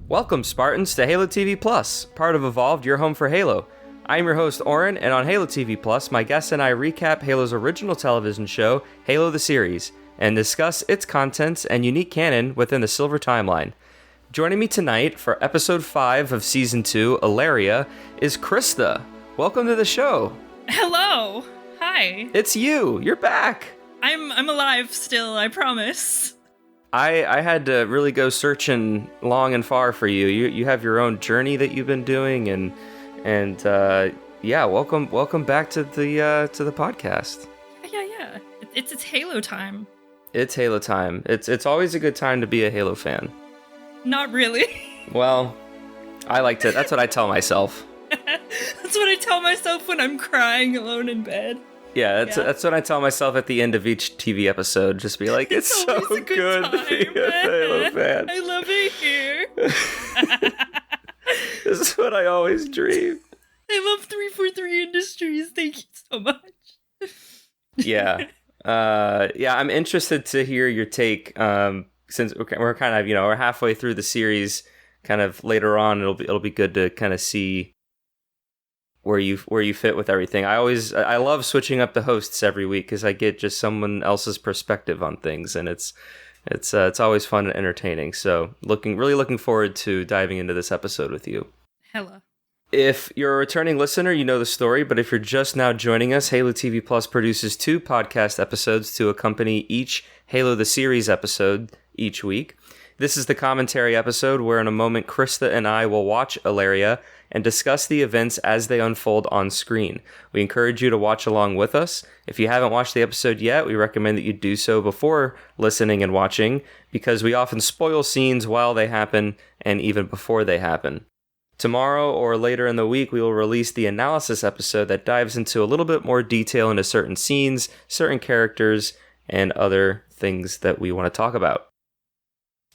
Welcome, Spartans, to Halo TV Plus, part of Evolved, your home for Halo. I'm your host, Oran, and on Halo TV Plus, my guests and I recap Halo's original television show, Halo the Series, and discuss its contents and unique canon within the Silver Timeline. Joining me tonight for Episode 5 of Season 2, Aleria, is Krysta. Welcome to the show. Hello. Hi. It's you. You're back. I'm alive still, I promise. I had to really go searching long and far for you. You have your own journey that you've been doing, and yeah, welcome back to the podcast. Yeah. It's Halo time. It's Halo time. It's always a good time to be a Halo fan. Not really. Well, I liked it. That's what I tell myself. That's what I tell myself when I'm crying alone in bed. Yeah, that's what I tell myself at the end of each TV episode. Just be like, it's so good to be a Halo fan. I love it here. This is what I always dream. I love 343 Industries. Thank you so much. Yeah. I'm interested to hear your take, since we're kind of, we're halfway through the series, kind of later on, it'll be good to kind of see where you fit with everything. I love switching up the hosts every week because I get just someone else's perspective on things, and it's always fun and entertaining. So really looking forward to diving into this episode with you. Hella. If you're a returning listener, you know the story, but if you're just now joining us, Halo TV Plus produces 2 podcast episodes to accompany each Halo the Series episode each week. This is the commentary episode where in a moment Krysta and I will watch Aleria and discuss the events as they unfold on screen. We encourage you to watch along with us. If you haven't watched the episode yet, we recommend that you do so before listening and watching, because we often spoil scenes while they happen and even before they happen. Tomorrow or later in the week, we will release the analysis episode that dives into a little bit more detail into certain scenes, certain characters, and other things that we want to talk about.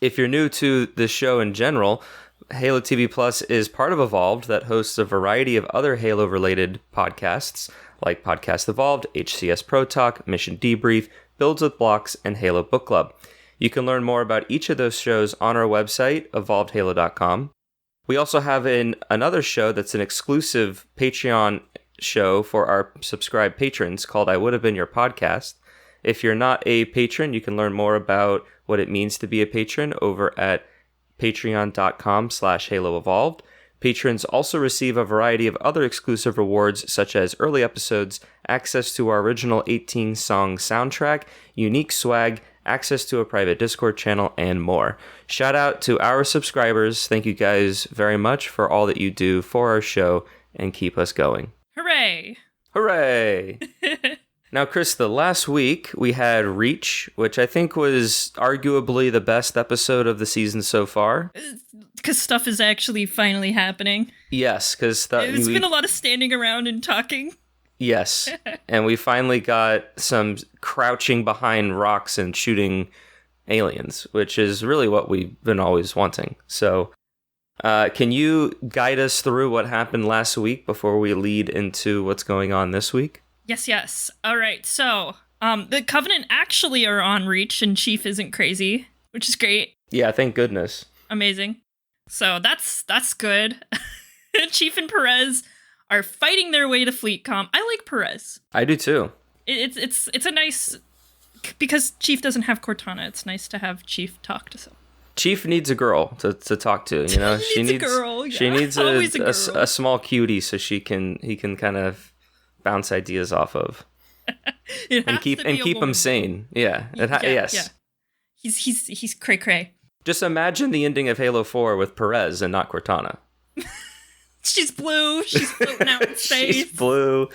If you're new to the show in general, Halo TV Plus is part of Evolved that hosts a variety of other Halo-related podcasts, like Podcast Evolved, HCS Pro Talk, Mission Debrief, Builds with Blocks, and Halo Book Club. You can learn more about each of those shows on our website, evolvedhalo.com. We also have another show that's an exclusive Patreon show for our subscribed patrons called I Would Have Been Your Podcast. If you're not a patron, you can learn more about what it means to be a patron over at patreon.com/HaloEvolved. Patrons also receive a variety of other exclusive rewards, such as early episodes, access to our original 18-song soundtrack, unique swag, access to a private Discord channel, and more. Shout out to our subscribers. Thank you guys very much for all that you do for our show and keep us going. Hooray! Hooray! Now, Krysta, last week we had Reach, which I think was arguably the best episode of the season so far. Because stuff is actually finally happening. Yes, because it's been a lot of standing around and talking. Yes, and we finally got some crouching behind rocks and shooting aliens, which is really what we've been always wanting. So, can you guide us through what happened last week before we lead into what's going on this week? Yes. All right, so the Covenant actually are on Reach, and Chief isn't crazy, which is great. Yeah, thank goodness. Amazing. So that's good. Chief and Perez are fighting their way to FleetCom. I like Perez. I do too. It's a nice, because Chief doesn't have Cortana. It's nice to have Chief talk to someone. Chief needs a girl to talk to. You know, she needs a girl. Yeah. She needs a small cutie so he can kind of bounce ideas off of and keep him sane. Yeah. Yes. Yeah. He's cray cray. Just imagine the ending of Halo 4 with Perez and not Cortana. She's blue. She's floating out in space. She's blue.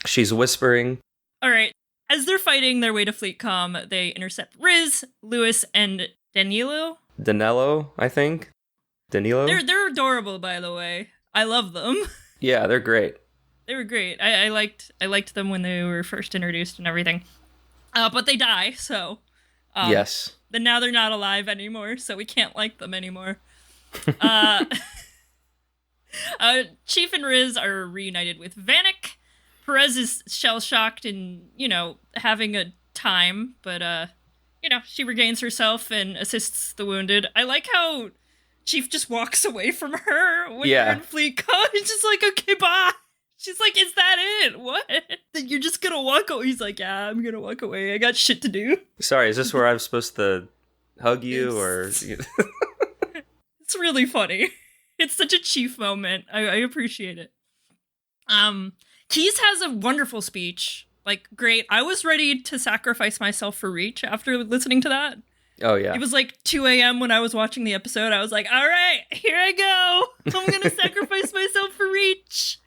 She's whispering. All right. As they're fighting their way to FleetCom, they intercept Riz, Lewis, and Danilo, I think. Danilo? They're adorable, by the way. I love them. Yeah, they're great. They were great. I liked them when they were first introduced and everything. But they die, so yes. Then now they're not alive anymore, so we can't like them anymore. Chief and Riz are reunited with Vanek. Perez is shell-shocked and, having a time, but she regains herself and assists the wounded. I like how Chief just walks away from her when you're in fleet code. He's just like, okay, bye. She's like, is that it? What? Then you're just gonna walk away? He's like, yeah, I'm gonna walk away. I got shit to do. Sorry, is this where I'm supposed to hug you or? It's really funny. It's such a Chief moment. I appreciate it. Keyes has a wonderful speech. Like, great. I was ready to sacrifice myself for Reach after listening to that. Oh, yeah. It was like 2 a.m. when I was watching the episode. I was like, all right, here I go. I'm going to sacrifice myself for Reach.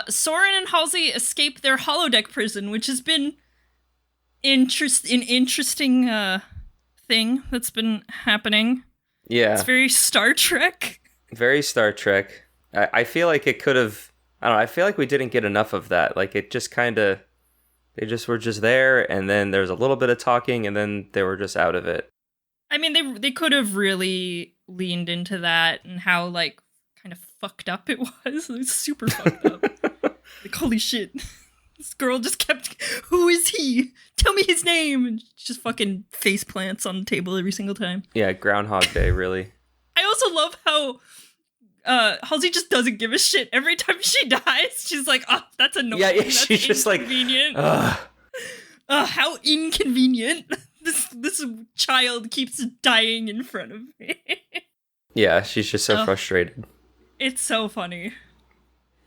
Soren and Halsey escape their holodeck prison, which has been an interesting thing that's been happening. Yeah. It's very Star Trek. Very Star Trek. I feel like it could have... I don't know, I feel like we didn't get enough of that. Like, it just kind of... They just were just there, and then there's a little bit of talking, and then they were just out of it. I mean, they could have really leaned into that and how, like, kind of fucked up it was. It was super fucked up. Like, holy shit. This girl just kept, who is he? Tell me his name! And just fucking face plants on the table every single time. Yeah, Groundhog Day, really. I also love how Halsey just doesn't give a shit. Every time she dies, she's like, oh, that's annoying. Yeah, that's she's just like, how inconvenient. This child keeps dying in front of me. Yeah, she's just so frustrated. It's so funny.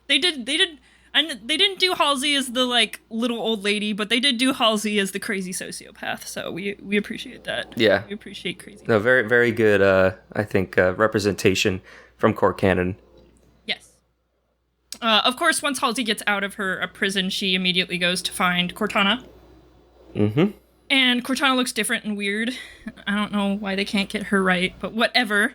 They didn't do Halsey as the, like, little old lady, but they did do Halsey as the crazy sociopath, so we appreciate that. Yeah. We appreciate crazy. No, very, very good, I think, representation from Core Canon. Yes. Of course, once Halsey gets out of her prison, she immediately goes to find Cortana. Mm-hmm. And Cortana looks different and weird. I don't know why they can't get her right, but whatever.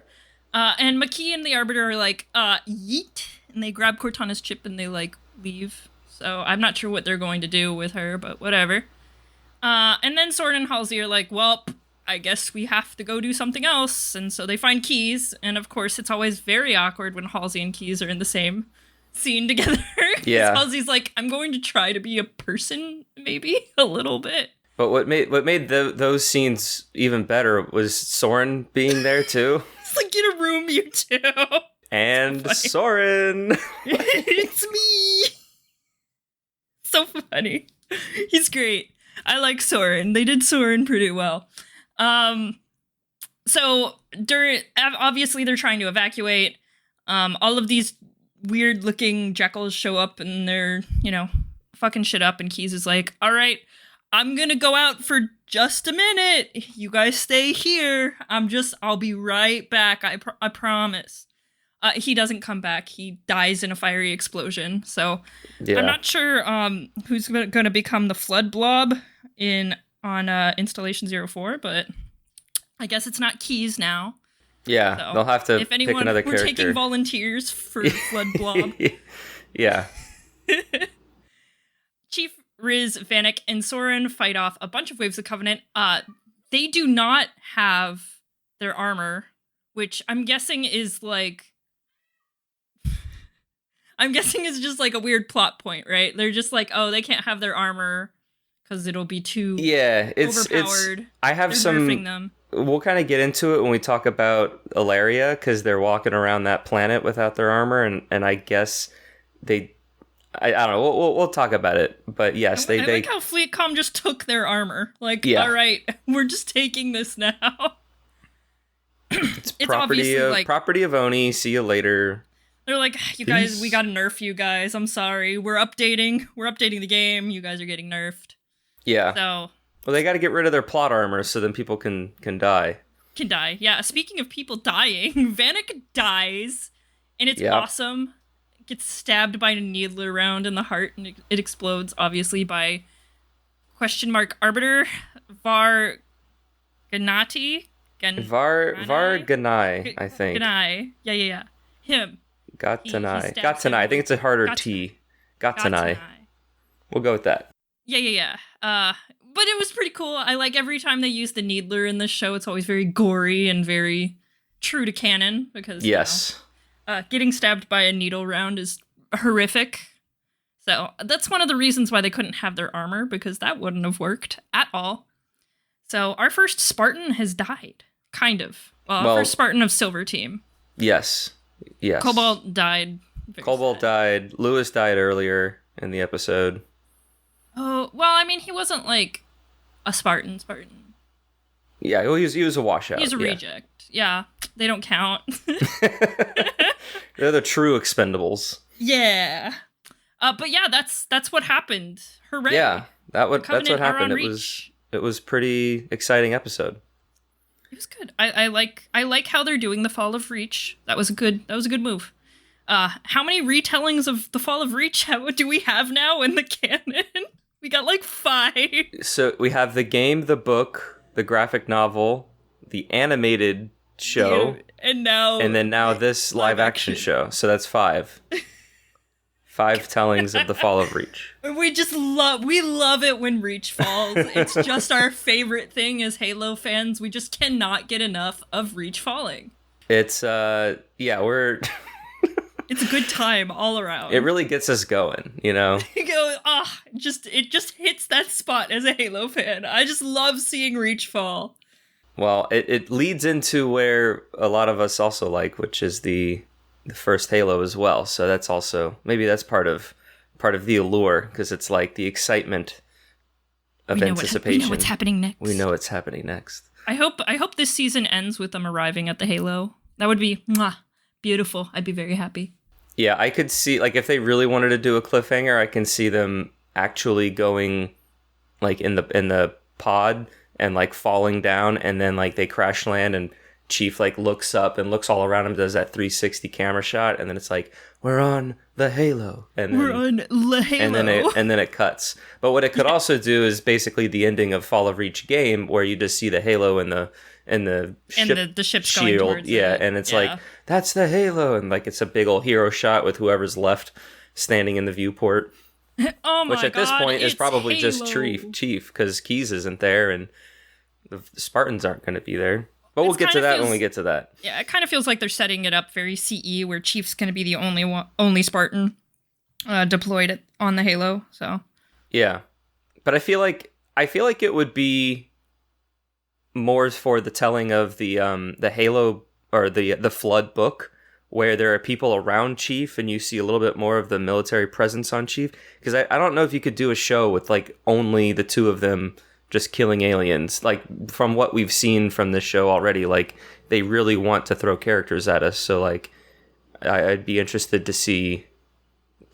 And McKee and the Arbiter are like, yeet, and they grab Cortana's chip and they, like, leave. So I'm not sure what they're going to do with her, but whatever. And then Soren and Halsey are like, well, I guess we have to go do something else. And so they find Keyes. And of course, it's always very awkward when Halsey and Keyes are in the same scene together. Yeah. Halsey's like, I'm going to try to be a person, maybe a little bit. But what made those scenes even better was Soren being there too. It's like, get a room, you two. And Soren. It's me. So funny. He's great. I like Soren. They did Soren pretty well. So obviously they're trying to evacuate. All of these weird looking jackals show up and they're, fucking shit up. And Keyes is like, all right, I'm gonna go out for just a minute. You guys stay here. I'll be right back. I promise. He doesn't come back. He dies in a fiery explosion. So yeah. I'm not sure who's going to become the Flood Blob on Installation 04, but I guess it's not Keyes now. Yeah, so they'll have to pick another character. We're taking volunteers for Flood Blob. Yeah. Chief, Riz, Vanek, and Soren fight off a bunch of waves of Covenant. They do not have their armor, which I'm guessing is like... just like a weird plot point, right? They're just like, oh, they can't have their armor because it'll be too overpowered. I have they're some... nerfing them. We'll kind of get into it when we talk about Aleria, because they're walking around that planet without their armor, and I guess they... I don't know, we'll talk about it, but yes, I like how FleetCom just took their armor. Like, all right, we're just taking this now. It's property of Oni, see you later. They're like, you guys, we gotta nerf you guys. I'm sorry. We're updating the game. You guys are getting nerfed. Yeah. So. Well, they gotta get rid of their plot armor so then people can die. Can die. Yeah. Speaking of people dying, Vanek dies, and it's awesome. Gets stabbed by a needler round in the heart, and it explodes, obviously, by Arbiter Var Ganati. Var Ganai, I think. Ganai. Yeah. Him. Gatanai. I think it's a harder T. Gatanai. We'll go with that. Yeah. But it was pretty cool. I like every time they use the needler in this show, it's always very gory and very true to canon, because yes. Getting stabbed by a needle round is horrific. So that's one of the reasons why they couldn't have their armor, because that wouldn't have worked at all. So our first Spartan has died, kind of. Well, first Spartan of Silver Team. Yes. Cobalt died. Cobalt died. Lewis died earlier in the episode. Oh, well, I mean, he wasn't like a Spartan. Yeah, he was a washout. He's a reject. Yeah, they don't count. They're the true expendables. Yeah. But yeah, that's what happened. Hooray. Yeah, that's what happened. It was pretty exciting episode. It was good. I like how they're doing the Fall of Reach. That was a good move. How many retellings of the Fall of Reach do we have now in the canon? We got like 5. So we have the game, the book, the graphic novel, the animated show, and then now this live action show. So that's 5. 5 tellings of the Fall of Reach. We love it when Reach falls. It's just our favorite thing as Halo fans. We just cannot get enough of Reach falling. It's we're it's a good time all around. It really gets us going, you know? You go, it just hits that spot as a Halo fan. I just love seeing Reach fall. Well, it leads into where a lot of us also like, which is the first Halo as well. So that's also, maybe that's part of the allure, because it's like the excitement of anticipation. We know what's happening next. We know what's happening next. I hope this season ends with them arriving at the Halo. That would be beautiful. I'd be very happy. Yeah, I could see, like, if they really wanted to do a cliffhanger, I can see them actually going, like, in the pod and, like, falling down, and then, like, they crash land, and Chief, like, looks up and looks all around him, does that 360 camera shot, and then it's like, we're on the Halo. And then, we're on the Halo. And then it cuts. But what it could also do is basically the ending of Fall of Reach game, where you just see the Halo and the ship's shield, going towards it. And it's like, that's the Halo, and like it's a big old hero shot with whoever's left standing in the viewport. Oh my god! Which at this point is probably Halo. just Chief, because Keyes isn't there, and the Spartans aren't going to be there. But we'll get to that when we get to that. Yeah, it kind of feels like they're setting it up very CE, where Chief's going to be the only Spartan deployed on the Halo. So yeah, but I feel like it would be more for the telling of the Halo or the Flood book, where there are people around Chief and you see a little bit more of the military presence on Chief. Because I don't know if you could do a show with like only the two of them just killing aliens. Like, from what we've seen from this show already, like, they really want to throw characters at us. So like, I'd be interested to see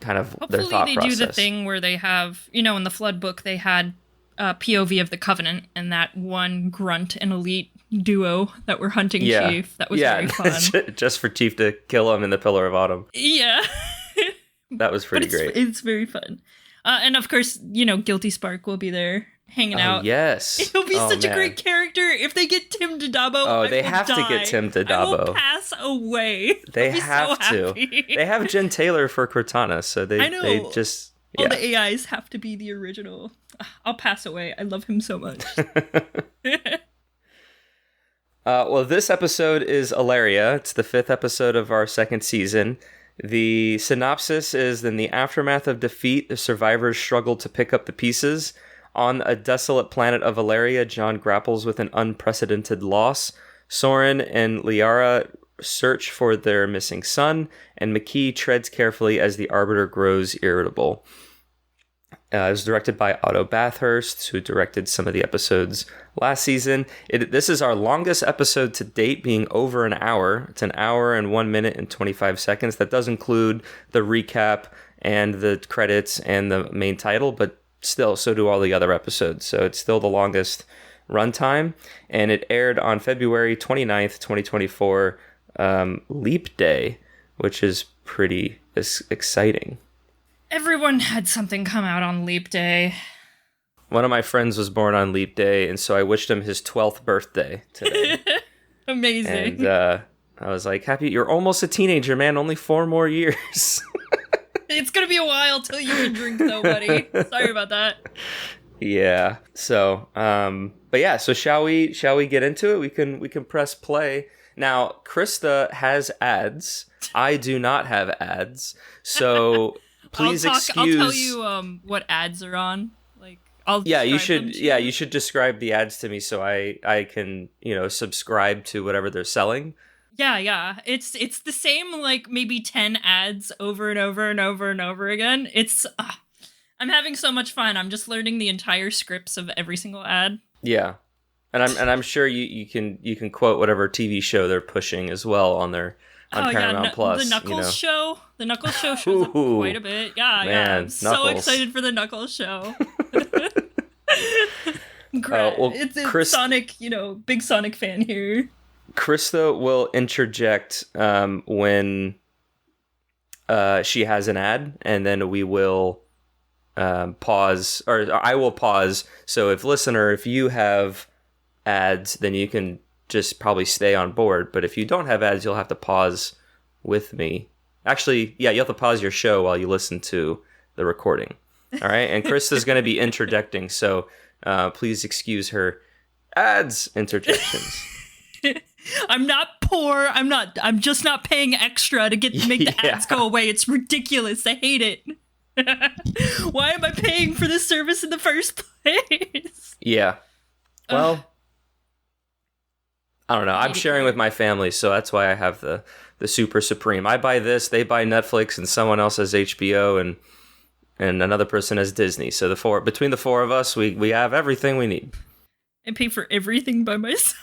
kind of their thought process. Hopefully they do the thing where they have, in the Flood book, they had POV of the Covenant and that one grunt and elite duo that were hunting Chief. That was very fun. Just for Chief to kill him in the Pillar of Autumn. Yeah. That was pretty great. It's very fun. And of course, Guilty Spark will be there hanging out. Yes. It'll be such a great character. If they get Tim to Dabo, they have to get Tim to Dabo. I will pass away. They have to. They have Jen Taylor for Cortana, so they just... All the AIs have to be the original. I'll pass away. I love him so much. Well, this episode is Aleria. It's the 5th episode of our 2nd season. The synopsis is, in the aftermath of defeat, the survivors struggle to pick up the pieces. On a desolate planet of Aleria, John grapples with an unprecedented loss. Soren and Liara search for their missing son, and McKee treads carefully as the Arbiter grows irritable. It was directed by Otto Bathurst, who directed some of the episodes last season. This is our longest episode to date, being over an hour. It's an hour and 1 minute and 25 seconds. That does include the recap and the credits and the main title, but still, so do all the other episodes. So it's still the longest runtime, and it aired on February 29th, 2024, Leap Day, which is pretty exciting. Everyone had something come out on Leap Day. One of my friends was born on Leap Day, and so I wished him his 12th birthday today. Amazing. And I was like, you're almost a teenager, man. Only 4 more years. It's going to be a while till you can drink, though, buddy. Sorry about that. Yeah. So, but yeah, so shall we get into it? We can press play. Now, Krysta has ads. I do not have ads. So... Please excuse. I'll tell you what ads are on. You should describe the ads to me so I can, subscribe to whatever they're selling. Yeah. It's the same, like, maybe 10 ads over and over and over and over again. It's I'm having so much fun. I'm just learning the entire scripts of every single ad. Yeah. And I'm sure you can quote whatever TV show they're pushing as well on Paramount Plus. The Knuckles show. The Knuckles show shows up quite a bit. Yeah, I'm so excited for the Knuckles show. It's Sonic, big Sonic fan here. Krysta will interject when she has an ad, and then we will pause, or I will pause. So if you have ads, then you can just probably stay on board. But if you don't have ads, you'll have to pause with me. Actually, yeah, you'll have to pause your show while you listen to the recording. All right, and Krysta's going to be interjecting, so please excuse her ads interjections. I'm not poor. I'm just not paying extra to make the ads go away. It's ridiculous. I hate it. Why am I paying for this service in the first place? Yeah. Well, I don't know. I'm sharing with my family, so that's why I have the Super Supreme. I buy this, they buy Netflix, and someone else has HBO, and another person has Disney. So between the four of us, we have everything we need. I pay for everything by myself.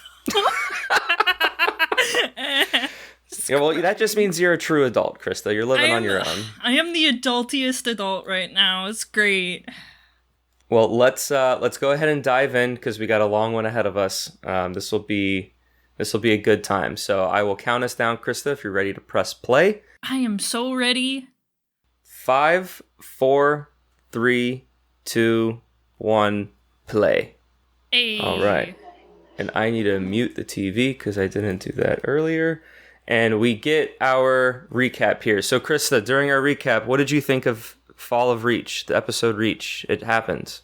Yeah, well, that just means you're a true adult, Krysta. You're living on your own. I am the adultiest adult right now. It's great. Well, let's go ahead and dive in because we got a long one ahead of us. This will be a good time. So I will count us down, Krysta, if you're ready to press play. I am so ready. 5, 4, 3, 2, 1, play. Hey. All right. And I need to mute the TV because I didn't do that earlier. And we get our recap here. So, Krysta, during our recap, what did you think of Fall of Reach, the episode Reach? It happens.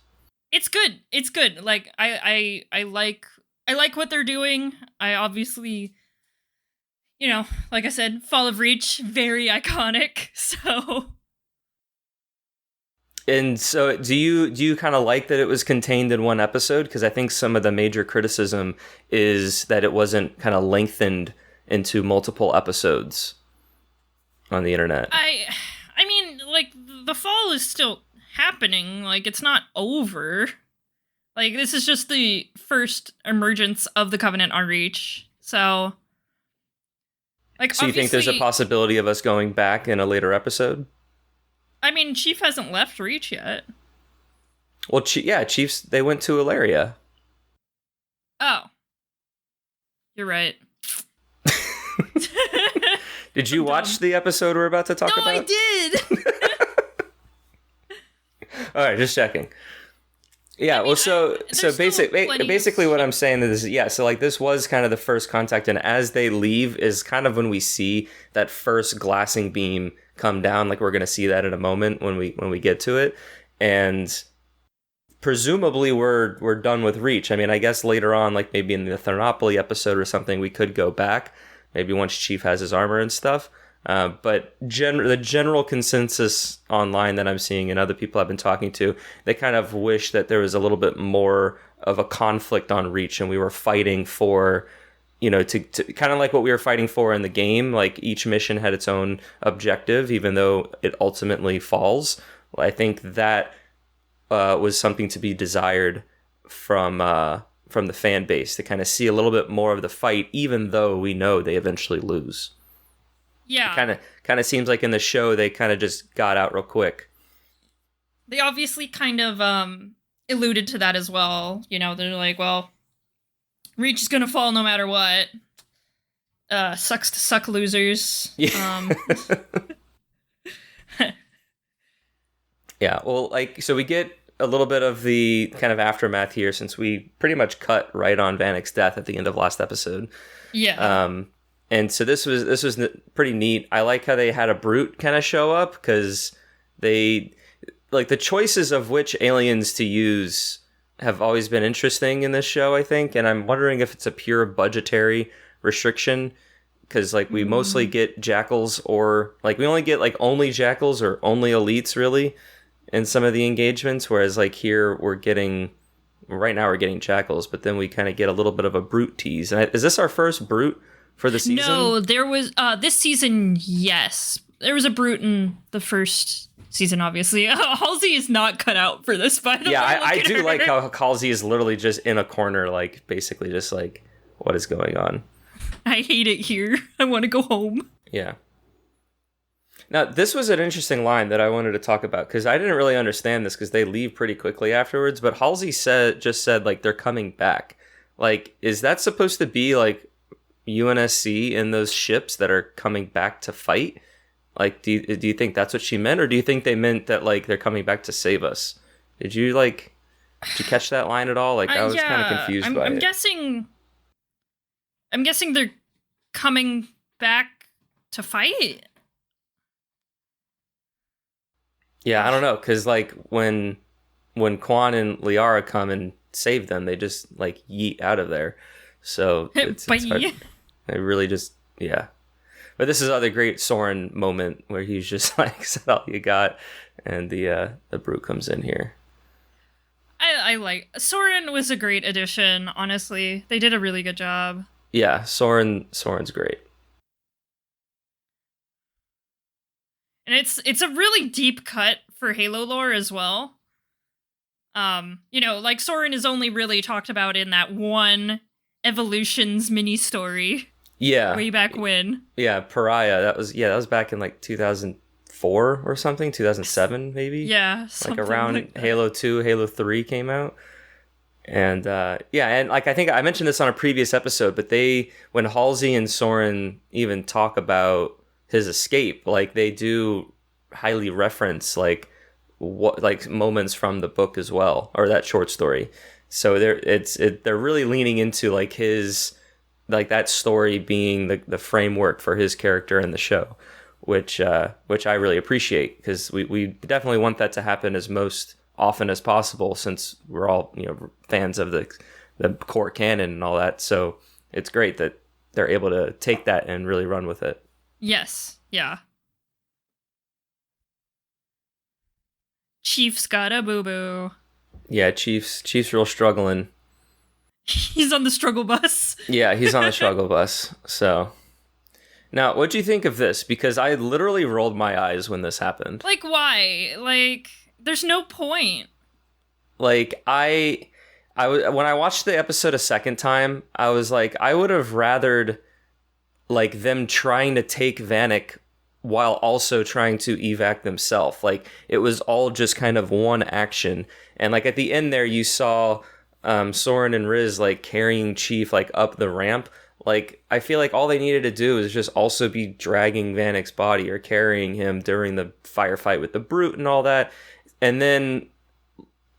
It's good. It's good. Like, I like what they're doing. I obviously, like I said, Fall of Reach, very iconic. So. And so do you kind of like that it was contained in one episode? Because I think some of the major criticism is that it wasn't kind of lengthened into multiple episodes on the internet. I mean, like, the fall is still happening. Like, it's not over. Like, this is just the first emergence of the Covenant on Reach. So, like, so you think there's a possibility of us going back in a later episode? I mean, Chief hasn't left Reach yet. Well, Chiefs, they went to Aleria. Oh. You're right. Did you watch the episode we're about to talk about? No, I did! All right, just checking. Yeah, basically what I'm saying is, so like this was kind of the first contact, and as they leave is kind of when we see that first glassing beam come down. Like, we're going to see that in a moment when we get to it, and presumably we're done with Reach. I mean, I guess later on, like maybe in the Thermopylae episode or something, we could go back, maybe once Chief has his armor and stuff. But the general consensus online that I'm seeing and other people I've been talking to, they kind of wish that there was a little bit more of a conflict on Reach, and we were fighting for, to kind of like what we were fighting for in the game. Like, each mission had its own objective, even though it ultimately falls. I think that was something to be desired from the fan base, to kind of see a little bit more of the fight, even though we know they eventually lose. Yeah. It kind of seems like in the show they kind of just got out real quick. They obviously kind of alluded to that as well. They're like, well, Reach is gonna fall no matter what. Sucks to suck, losers. Yeah. Yeah, well, so we get a little bit of the kind of aftermath here, since we pretty much cut right on Vanek's death at the end of last episode. Yeah. And so this was pretty neat. I like how they had a brute kind of show up, because they, like, the choices of which aliens to use have always been interesting in this show, I think. And I'm wondering if it's a pure budgetary restriction, because like we mostly get jackals, or like we only get like only jackals or only elites really in some of the engagements, whereas like here we're getting jackals, but then we kind of get a little bit of a brute tease. And is this our first brute for the season? No, there was this season. Yes, there was a brute in the first season. Obviously, Halsey is not cut out for this. By the way, I do like how Halsey is literally just in a corner, like basically just like, what is going on? I hate it here. I want to go home. Yeah. Now, this was an interesting line that I wanted to talk about, because I didn't really understand this, because they leave pretty quickly afterwards, but Halsey just said, like, they're coming back. Like, is that supposed to be, like, UNSC in those ships that are coming back to fight? Like, do you think that's what she meant, or do you think they meant that, like, they're coming back to save us? Did you catch that line at all? Like, I was kind of confused by it. I'm guessing they're coming back to fight? Yeah, I don't know, because like when Quan and Liara come and save them, they just like yeet out of there. So it's hard. They really just, yeah. But this is another great Soren moment where he's just like, "Is that all you got?" And the brute comes in here. I like Soren was a great addition. Honestly, they did a really good job. Yeah, Soren's great. And it's a really deep cut for Halo lore as well. Like Soren is only really talked about in that one Evolutions mini story. Yeah. Way back when. Yeah, Pariah. That was back in like 2004 or something, 2007 maybe. Yeah, like around like Halo 2, Halo 3 came out. And and like I think I mentioned this on a previous episode, but when Halsey and Soren even talk about his escape, like they do highly reference like what like moments from the book as well, or that short story. So they're really leaning into like his, like that story being the framework for his character in the show, which I really appreciate, because we definitely want that to happen as most often as possible, since we're all fans of the core canon and all that. So it's great that they're able to take that and really run with it. Yes, yeah. Chief's got a boo-boo. Yeah, Chief's real struggling. He's on the struggle bus. Yeah, he's on the struggle bus. So, now, what do you think of this? Because I literally rolled my eyes when this happened. Like, why? Like, there's no point. Like, when I watched the episode a second time, I was like, I would have rathered like them trying to take Vanek while also trying to evac themselves. Like, it was all just kind of one action. And like at the end there, you saw Soren and Riz like carrying Chief like up the ramp. Like, I feel like all they needed to do is just also be dragging Vanek's body or carrying him during the firefight with the brute and all that. And then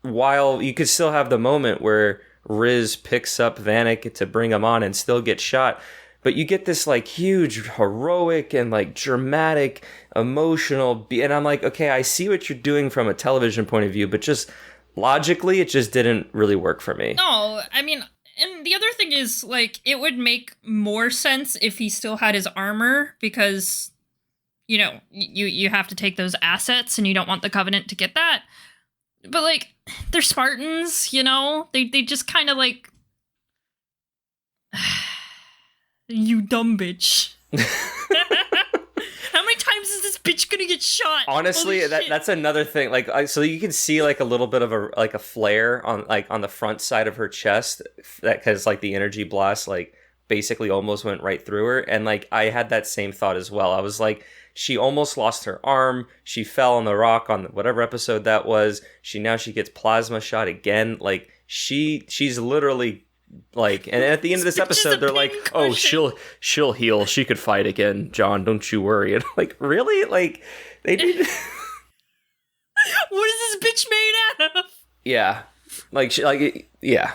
while you could still have the moment where Riz picks up Vanek to bring him on and still get shot, but you get this like huge heroic and like dramatic emotional and I'm like, okay, I see what you're doing from a television point of view, but just logically it just didn't really work for me. No, I mean, and the other thing is like it would make more sense if he still had his armor, because you have to take those assets and you don't want the Covenant to get that. But like, they're Spartans, they just kind of like you dumb bitch. How many times is this bitch gonna get shot? Honestly, that's another thing. Like, so you can see like a little bit of a flare on the front side of her chest, that because like the energy blast like basically almost went right through her, and like I had that same thought as well. I was like, she almost lost her arm. She fell on the rock on whatever episode that was. She gets plasma shot again. Like she's literally. Like, and at the end of this episode, they're like, "Oh, she'll heal. She could fight again, John. Don't you worry." And I'm like, really? Like, they did. What is this bitch made out of? Yeah, yeah.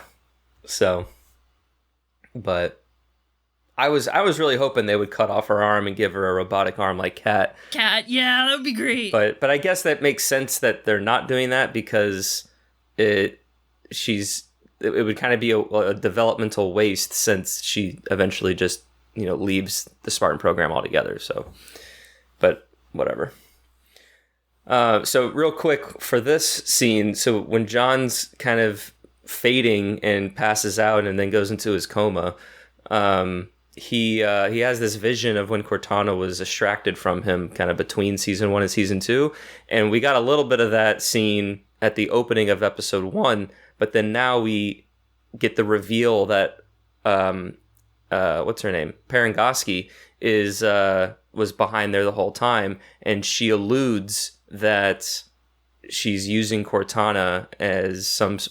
So, but I was really hoping they would cut off her arm and give her a robotic arm like Kat. Yeah, that would be great. But I guess that makes sense that they're not doing that, because it would kind of be a developmental waste, since she eventually just, leaves the Spartan program altogether. So, but whatever. So real quick for this scene, so when John's kind of fading and passes out and then goes into his coma, he has this vision of when Cortana was extracted from him kind of between season 1 and season 2. And we got a little bit of that scene at the opening of episode 1, but then now we get the reveal that, what's her name? Parangoski was behind there the whole time, and she alludes that she's using Cortana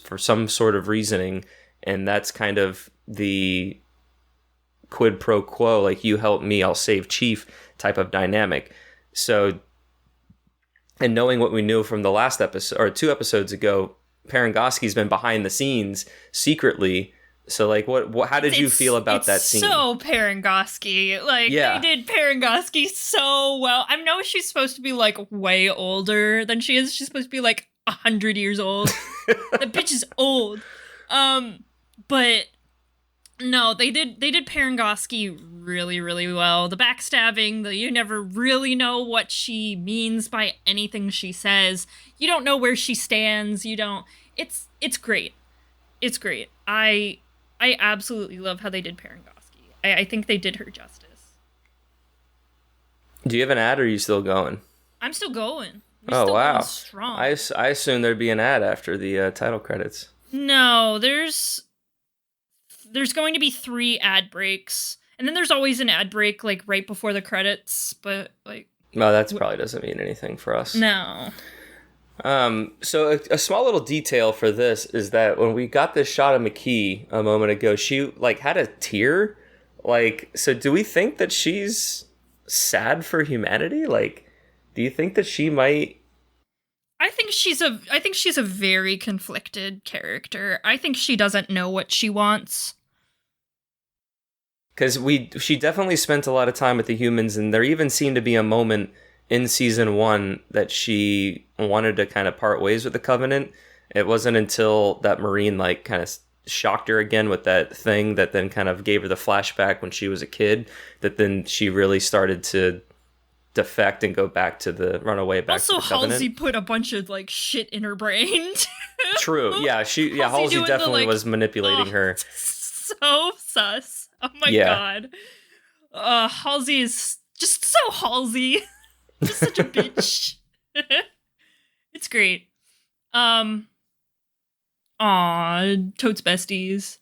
for some sort of reasoning, and that's kind of the quid pro quo, like, you help me, I'll save Chief type of dynamic. So, and knowing what we knew from the last episode, or 2 episodes ago, Parangoski's been behind the scenes secretly. So, like, how did you feel about that scene? So Parangoski, like, they did Parangoski so well. I know she's supposed to be, like, way older than she is. She's supposed to be, like, 100 years old. That bitch is old. But no, they did Parangoski really, really well. The backstabbing, you never really know what she means by anything she says. You don't know where she stands. It's great. It's great. I absolutely love how they did Parangoski. I think they did her justice. Do you have an ad, or are you still going? I'm still going. Wow. Strong. I assume there'd be an ad after the title credits. No, there's going to be 3 ad breaks. And then there's always an ad break, like, right before the credits. But, like... No, that probably doesn't mean anything for us. No. So a small little detail for this is that when we got this shot of McKee a moment ago, she, like, had a tear. Like, so do we think that she's sad for humanity? Like, do you think that she might... I think she's a very conflicted character. I think she doesn't know what she wants. Because she definitely spent a lot of time with the humans, and there even seemed to be a moment in season 1 that she wanted to kind of part ways with the Covenant. It wasn't until that Marine, like, kind of shocked her again with that thing that then kind of gave her the flashback when she was a kid, that then she really started to defect and run away back to the Covenant. Also, Halsey put a bunch of, like, shit in her brain. True. Yeah, Halsey definitely was manipulating her. So sus. Oh my god. Halsey is just so Halsey. Just such a bitch. It's great. Totes besties.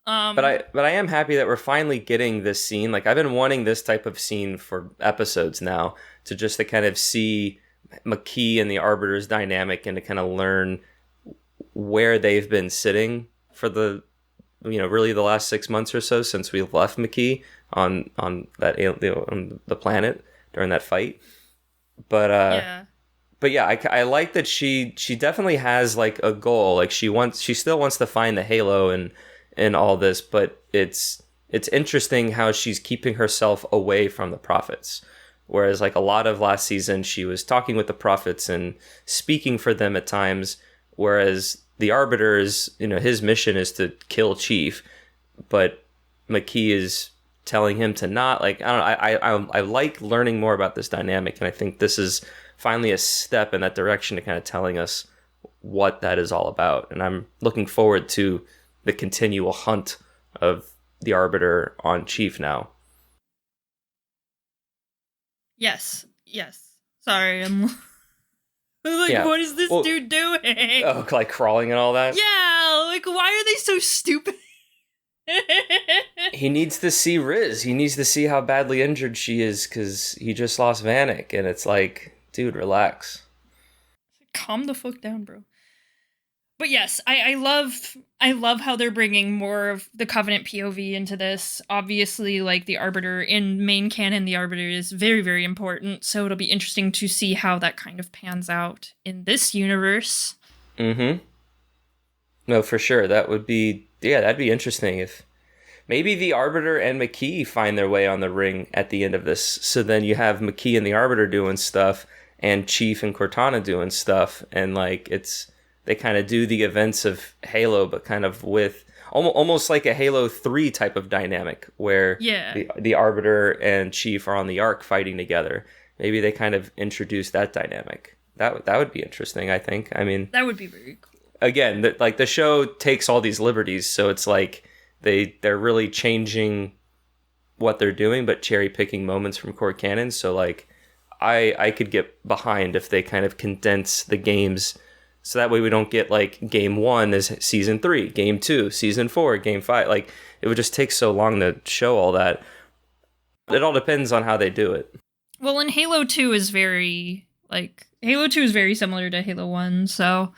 But I am happy that we're finally getting this scene. Like, I've been wanting this type of scene for episodes now, to kind of see McKee and the Arbiter's dynamic and to kind of learn where they've been sitting for really the last 6 months or so since we left McKee on the planet during that fight. But I like that she definitely has, like, a goal. Like, she still wants to find the Halo and all this, but it's interesting how she's keeping herself away from the Prophets. Whereas, like, a lot of last season, she was talking with the Prophets and speaking for them at times, whereas the Arbiter is, his mission is to kill Chief, but McKee is telling him to not. Like, I don't know, I like learning more about this dynamic, and I think this is finally a step in that direction to kind of telling us what that is all about. And I'm looking forward to the continual hunt of the Arbiter on Chief now. Yes. Sorry, I'm like, what is this dude doing? Oh, like crawling and all that? Yeah, like, why are they so stupid? He needs to see Riz. He needs to see how badly injured she is because he just lost Vanek. And it's like, dude, relax. Calm the fuck down, bro. But yes, I love how they're bringing more of the Covenant POV into this. Obviously, like, the Arbiter in main canon, the Arbiter is very, very important. So it'll be interesting to see how that kind of pans out in this universe. Mm-hmm. No, for sure. That'd be interesting if maybe the Arbiter and McKee find their way on the ring at the end of this. So then you have McKee and the Arbiter doing stuff and Chief and Cortana doing stuff. And, like, they kind of do the events of Halo, but kind of with almost like a Halo 3 type of dynamic where the Arbiter and Chief are on the Ark fighting together. Maybe they kind of introduce that dynamic. That would be interesting, I think. I mean, that would be very cool. Again, the show takes all these liberties, so it's like they're really changing what they're doing, but cherry picking moments from core canon. So like, I could get behind if they kind of condense the games, so that way we don't get like game 1 is season 3, game 2, season 4, game 5. Like, it would just take so long to show all that. It all depends on how they do it. Well, and Halo 2 is very similar to Halo 1, so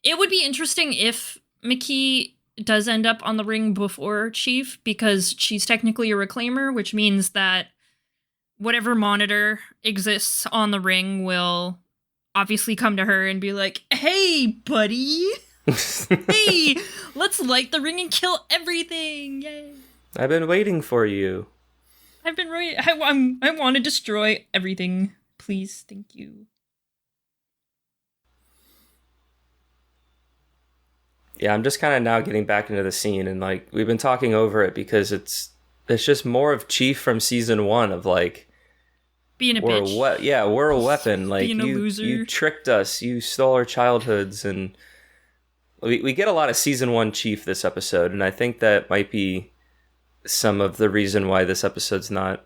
it would be interesting if Makee does end up on the ring before Chief, because she's technically a reclaimer, which means that whatever monitor exists on the ring will obviously come to her and be like, "Hey, buddy, hey, let's light the ring and kill everything! Yay! I've been waiting for you. I want to destroy everything. Please, thank you." Yeah, I'm just kind of now getting back into the scene, and like, we've been talking over it because it's just more of Chief from season 1 of like, being a bitch. We're a weapon. Like, being a loser. You tricked us. You stole our childhoods, and we get a lot of season 1 Chief this episode, and I think that might be some of the reason why this episode's not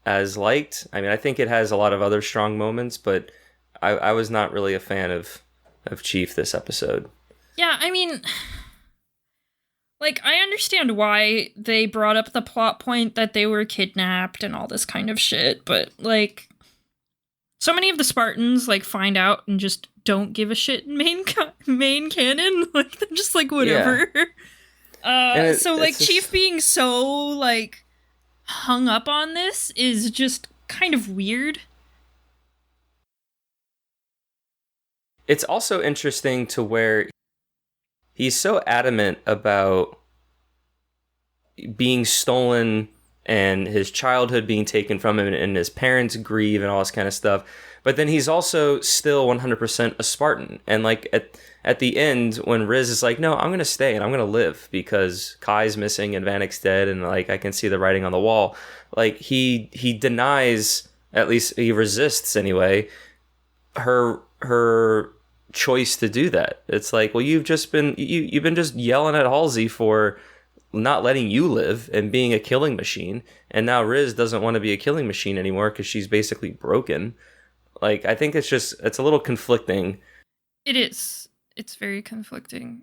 as liked. I mean, I think it has a lot of other strong moments, but I was not really a fan of Chief this episode. Yeah, I mean, like, I understand why they brought up the plot point that they were kidnapped and all this kind of shit, but, like, so many of the Spartans, like, find out and just don't give a shit in main canon. Like, they're just like, whatever. Yeah. So, like, Chief being so, like, hung up on this is just kind of weird. It's also interesting to where he's so adamant about being stolen and his childhood being taken from him and his parents grieve and all this kind of stuff. But then he's also still 100% a Spartan. And like at the end, when Riz is like, "No, I'm going to stay and I'm going to live because Kai's missing and Vanek's dead, and like I can see the writing on the wall," like he denies, at least he resists anyway, her choice to do that. It's like, well, you've been just yelling at Halsey for not letting you live and being a killing machine, and now Riz doesn't want to be a killing machine anymore because she's basically broken. Like, I think it's a little conflicting. It is. It's very conflicting.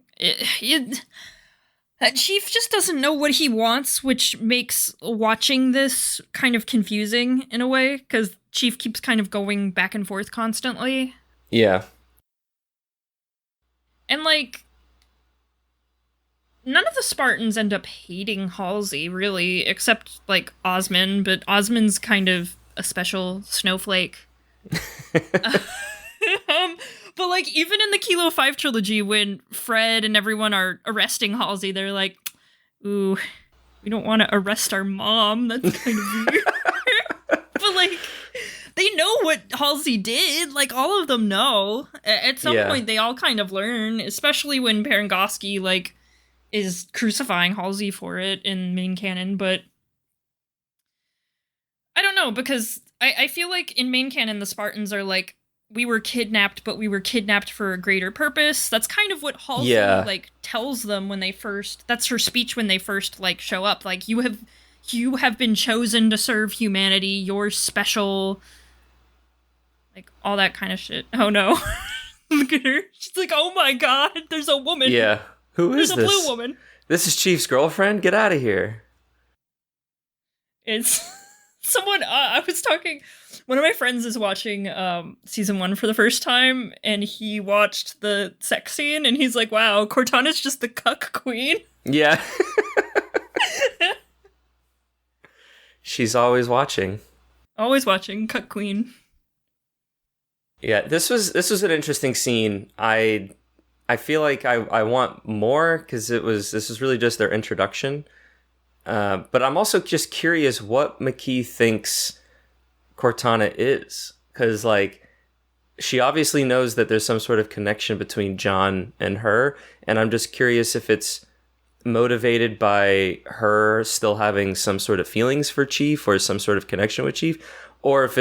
Chief just doesn't know what he wants, which makes watching this kind of confusing in a way, because Chief keeps kind of going back and forth constantly. Yeah. And, like, none of the Spartans end up hating Halsey, really, except, like, Osmond, but Osmond's kind of a special snowflake. But, like, even in the Kilo 5 trilogy, when Fred and everyone are arresting Halsey, they're like, "Ooh, we don't want to arrest our mom. That's kind of weird." But, like, they know what Halsey did. Like, all of them know. At some point, they all kind of learn, especially when Parangoski, like, is crucifying Halsey for it in main canon. But I don't know, because I feel like in main canon, the Spartans are like, we were kidnapped, but we were kidnapped for a greater purpose. That's kind of what Halsey, like, tells them when they first... That's her speech when they first, like, show up. Like, you have been chosen to serve humanity. You're special... Like, all that kind of shit. Oh, no. Look at her. She's like, "Oh my god, there's a woman." Yeah. Who is this? There's a blue woman. This is Chief's girlfriend? Get out of here. It's someone... I was talking... One of my friends is watching season 1 for the first time, and he watched the sex scene, and he's like, "Wow, Cortana's just the cuck queen." Yeah. She's always watching. Always watching, cuck queen. Yeah, this was an interesting scene. I feel like I want more, because this was really just their introduction. But I'm also just curious what Makee thinks Cortana is, because like, she obviously knows that there's some sort of connection between John and her, and I'm just curious if it's motivated by her still having some sort of feelings for Chief or some sort of connection with Chief, or if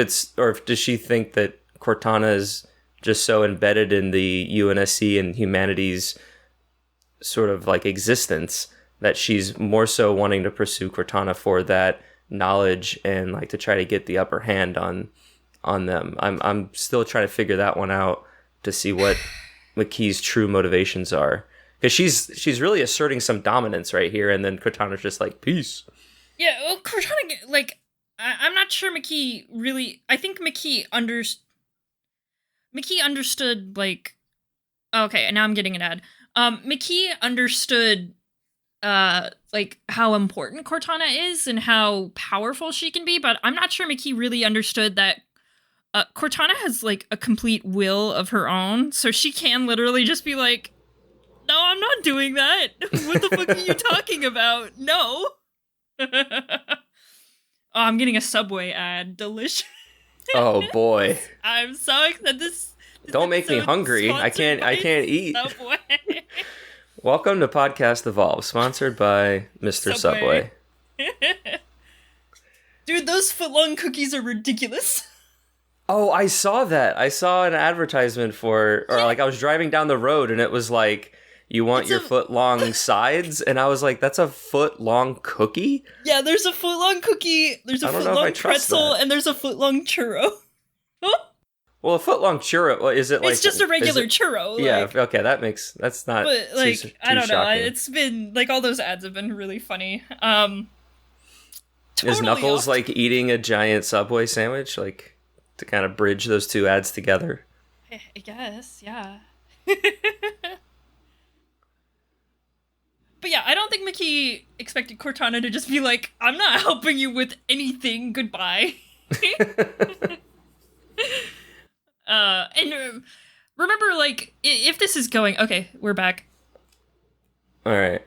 does she think that Cortana is just so embedded in the UNSC and humanity's sort of like existence that she's more so wanting to pursue Cortana for that knowledge and like to try to get the upper hand on them. I'm still trying to figure that one out to see what Makee's true motivations are. Because she's really asserting some dominance right here, and then Cortana's just like, peace. Yeah, well, Cortana, like, I'm not sure Makee really... I think Makee understood, like... Okay, now I'm getting an ad. Makee understood, like, how important Cortana is and how powerful she can be, but I'm not sure Makee really understood that Cortana has, like, a complete will of her own, so she can literally just be like, no, I'm not doing that. What the fuck are you talking about? No. Oh, I'm getting a Subway ad. Delicious. Oh boy. I'm so excited. This Don't make me hungry. I can't eat. Subway. Welcome to Podcast Evolve, sponsored by Mr. Subway. Dude, those footlong cookies are ridiculous. Oh, I saw that. I saw an advertisement for, or like I was driving down the road and it was like, you want your foot-long sides? And I was like, that's a foot-long cookie? Yeah, there's a foot-long cookie, there's a foot-long pretzel, and there's a foot-long churro. Well, a foot-long churro, is it like... It's just a regular churro. Yeah, like, okay, that's not but, like, too I don't know, shocking. it's been, like, all those ads have been really funny. Totally is Knuckles, like, eating a giant Subway sandwich, like, to kind of bridge those two ads together? I guess, yeah. But yeah, I don't think Makee expected Cortana to just be like, I'm not helping you with anything, goodbye. And remember, like, if this is going... Okay, we're back. Alright.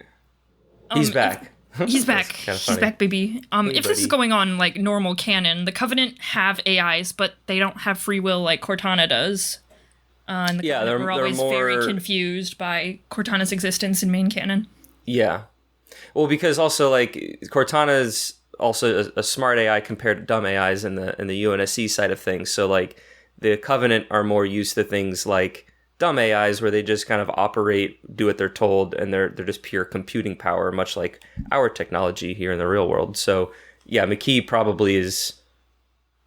He's back. He's back. He's back, baby. If this is going on, like, normal canon, the Covenant have AIs, but they don't have free will like Cortana does. And the Covenant were always very confused by Cortana's existence in main canon. Yeah. Well, because also, like, Cortana is also a smart AI compared to dumb AIs in the UNSC side of things. So, like, the Covenant are more used to things like dumb AIs where they just kind of operate, do what they're told, and they're just pure computing power, much like our technology here in the real world. So, yeah, Makee probably is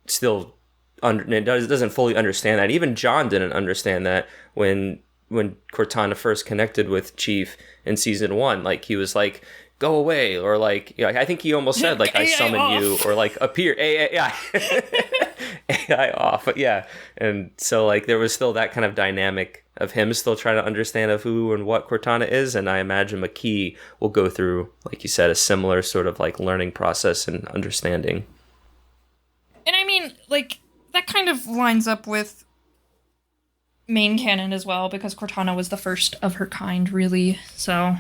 still doesn't fully understand that. Even John didn't understand that when Cortana first connected with Chief in season 1, like he was like, go away, or like, you know, I think he almost said like, I summon off. You, or like appear, AI off. But yeah, and so like there was still that kind of dynamic of him still trying to understand of who and what Cortana is, and I imagine Makee will go through, like you said, a similar sort of like learning process and understanding. And I mean, like, that kind of lines up with main canon as well, because Cortana was the first of her kind, really. So,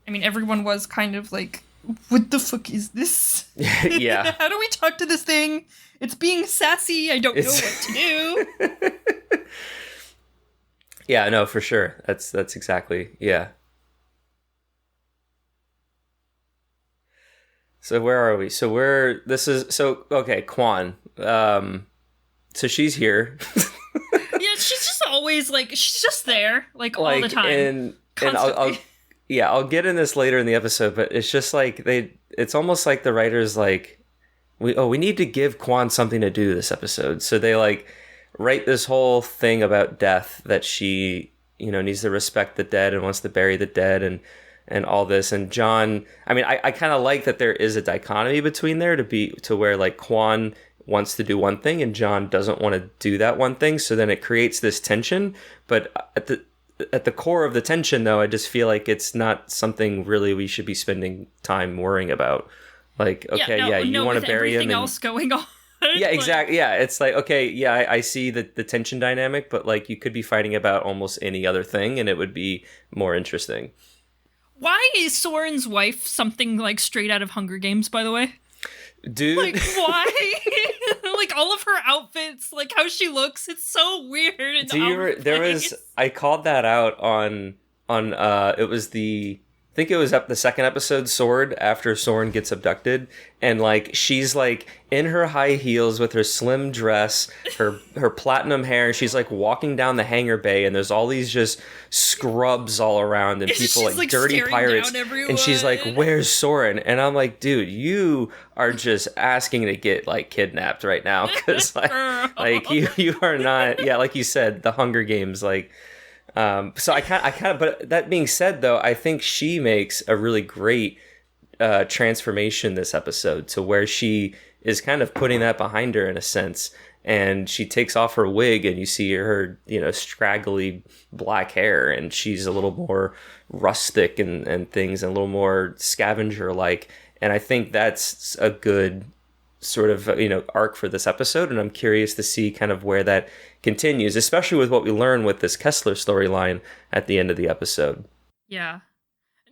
I mean, everyone was kind of like, what the fuck is this? Yeah. How do we talk to this thing? It's being sassy. I don't know what to do. Yeah, no, for sure. That's exactly, yeah. So where are we? Okay, Quan. So she's here. Yeah, she's just always like, she's just there, like all the time. And I'll get in this later in the episode, but it's just like it's almost like the writers like, we need to give Quan something to do this episode. So they like write this whole thing about death, that she, you know, needs to respect the dead and wants to bury the dead and all this. And John, I mean, I kind of like that there is a dichotomy between there to where like Quan wants to do one thing and John doesn't want to do that one thing. So then it creates this tension. But at the core of the tension, though, I just feel like it's not something really we should be spending time worrying about. Like, okay, you want to bury him. Everything else going on. Yeah, exactly. Yeah, it's like, okay, yeah, I see the tension dynamic, but like you could be fighting about almost any other thing and it would be more interesting. Why is Soren's wife something like straight out of Hunger Games, by the way? Dude. Like, why? Like, all of her outfits, like, how she looks, it's so weird. I called that out on on it was I think it was the second episode, Sword, after Soren gets abducted, and like she's like in her high heels with her slim dress, her platinum hair, and she's like walking down the hangar bay, and there's all these just scrubs all around, and people like dirty pirates, and she's like, "Where's Soren?" And I'm like, "Dude, you are just asking to get like kidnapped right now, because like you are not, yeah, like you said, the Hunger Games, like." So I kind of, but that being said, though, I think she makes a really great transformation this episode to where she is kind of putting that behind her in a sense, and she takes off her wig, and you see her, straggly black hair, and she's a little more rustic and things, and a little more scavenger like, and I think that's a good sort of arc for this episode, and I'm curious to see kind of where that continues, especially with what we learn with this Kessler storyline at the end of the episode. Yeah.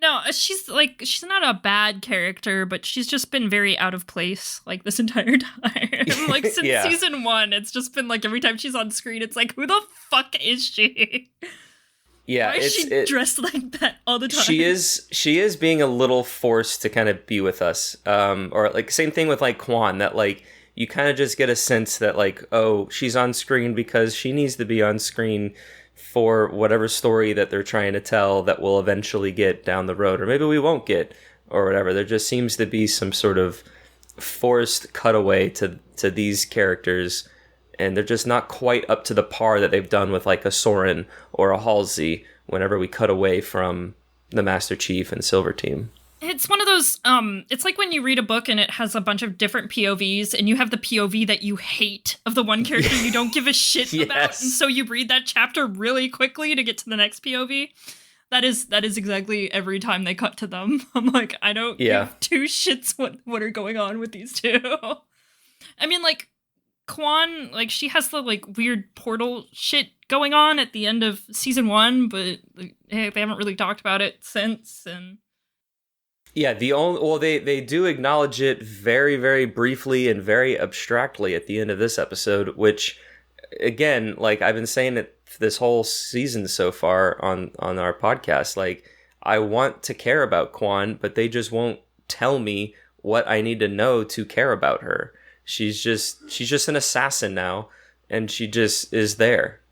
No, she's not a bad character, but she's just been very out of place like this entire time. Like since season 1, it's just been like every time she's on screen, it's like, who the fuck is she? Yeah, why is she dressed like that all the time? She is being a little forced to kind of be with us. Or like same thing with like Kwan, that like you kind of just get a sense that like, oh, she's on screen because she needs to be on screen for whatever story that they're trying to tell that we'll eventually get down the road, or maybe we won't get, or whatever. There just seems to be some sort of forced cutaway to these characters, and they're just not quite up to the par that they've done with like a Soren or a Halsey whenever we cut away from the Master Chief and Silver Team. It's one of those, it's like when you read a book and it has a bunch of different POVs, and you have the POV that you hate of the one character you don't give a shit about, and so you read that chapter really quickly to get to the next POV. That is exactly every time they cut to them. I'm like, I don't give two shits what are going on with these two. I mean, like, Kwan, like, she has the, like, weird portal shit going on at the end of season 1, but like, they haven't really talked about it since, and... Yeah, they do acknowledge it very, very briefly and very abstractly at the end of this episode, which, again, like I've been saying it this whole season so far on our podcast, like I want to care about Kwan, but they just won't tell me what I need to know to care about her. She's just an assassin now, and she just is there.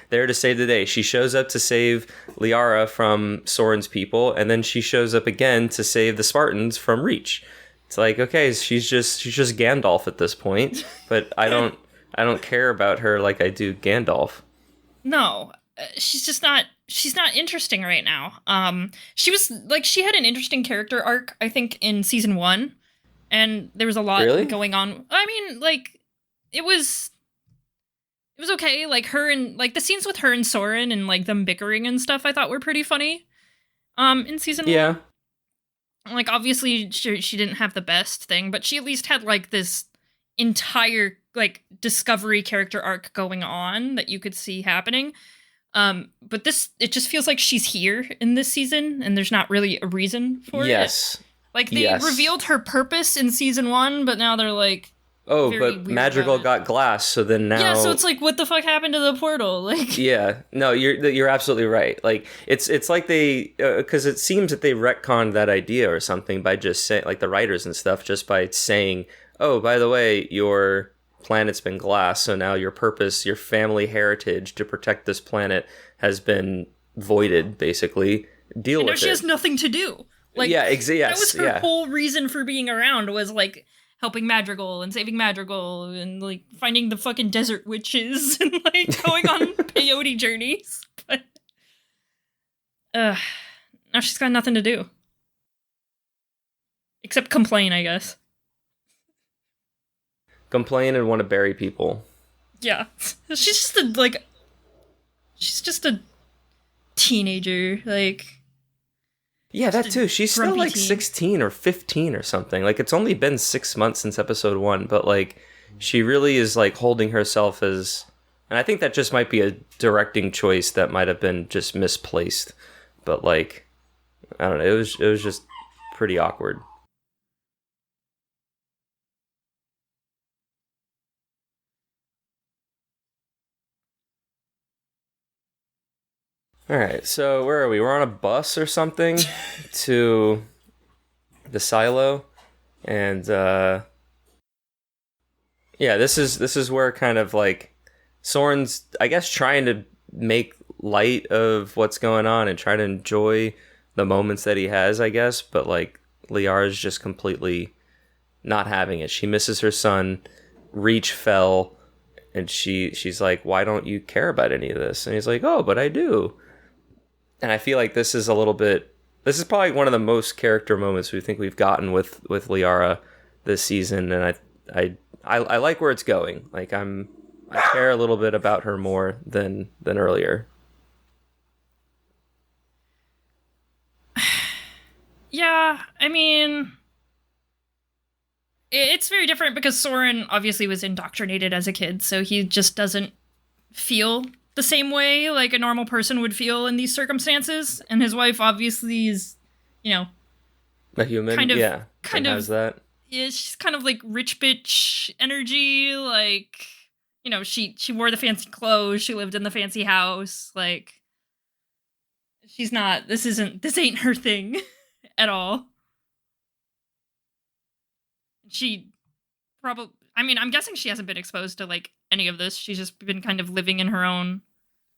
There to save the day. She shows up to save Liara from Soren's people, and then she shows up again to save the Spartans from Reach. It's like, okay, she's just Gandalf at this point, but I don't care about her like I do Gandalf. No, she's not interesting right now. She was like, she had an interesting character arc, I think, in season 1, and there was a lot going on. I mean, like, it was okay. Like, her and like the scenes with her and Soren and like them bickering and stuff, I thought were pretty funny. In season 1. Like, obviously she didn't have the best thing, but she at least had like this entire like discovery character arc going on that you could see happening. But it just feels like she's here in this season, and there's not really a reason for it. Like, they revealed her purpose in season 1, but now they're like, oh, but Madrigal got glass, so then now... Yeah, so it's like, what the fuck happened to the portal? Like, yeah, no, you're absolutely right. Like, it's like they... Because it seems that they retconned that idea or something by just saying... Like, the writers and stuff, just by saying, oh, by the way, your planet's been glass, so now your purpose, your family heritage to protect this planet has been voided, basically. Deal with it. She has nothing to do. Like, yeah, exactly. That was her whole reason for being around, was, like... helping Madrigal and saving Madrigal and like finding the fucking desert witches and like going on peyote journeys. But now she's got nothing to do except complain, I guess. Complain and want to bury people. Yeah, she's just a teenager, like. Yeah, that too. She's still like 16 or 15 or something. Like, it's only been 6 months since episode 1, but like, she really is like holding herself as, and I think that just might be a directing choice that might have been just misplaced. But like, I don't know. It was just pretty awkward. All right, so where are we? We're on a bus or something to the silo, and yeah, this is where kind of like Soren's, I guess, trying to make light of what's going on and try to enjoy the moments that he has, I guess, but like Liara's just completely not having it. She misses her son. Reach fell, and she's like, "Why don't you care about any of this?" And he's like, "Oh, but I do." And I feel like this is probably one of the most character moments we think we've gotten with Liara this season, and I like where it's going. Like I care a little bit about her more than earlier. Yeah, I mean, it's very different because Soren obviously was indoctrinated as a kid, so he just doesn't feel the same way like a normal person would feel in these circumstances. And his wife obviously is, a human, kind of has that. Yeah, she's kind of like rich bitch energy. Like, she wore the fancy clothes, she lived in the fancy house. Like, she's not. This ain't her thing at all. She probably, I'm guessing she hasn't been exposed to like any of this. She's just been kind of living in her own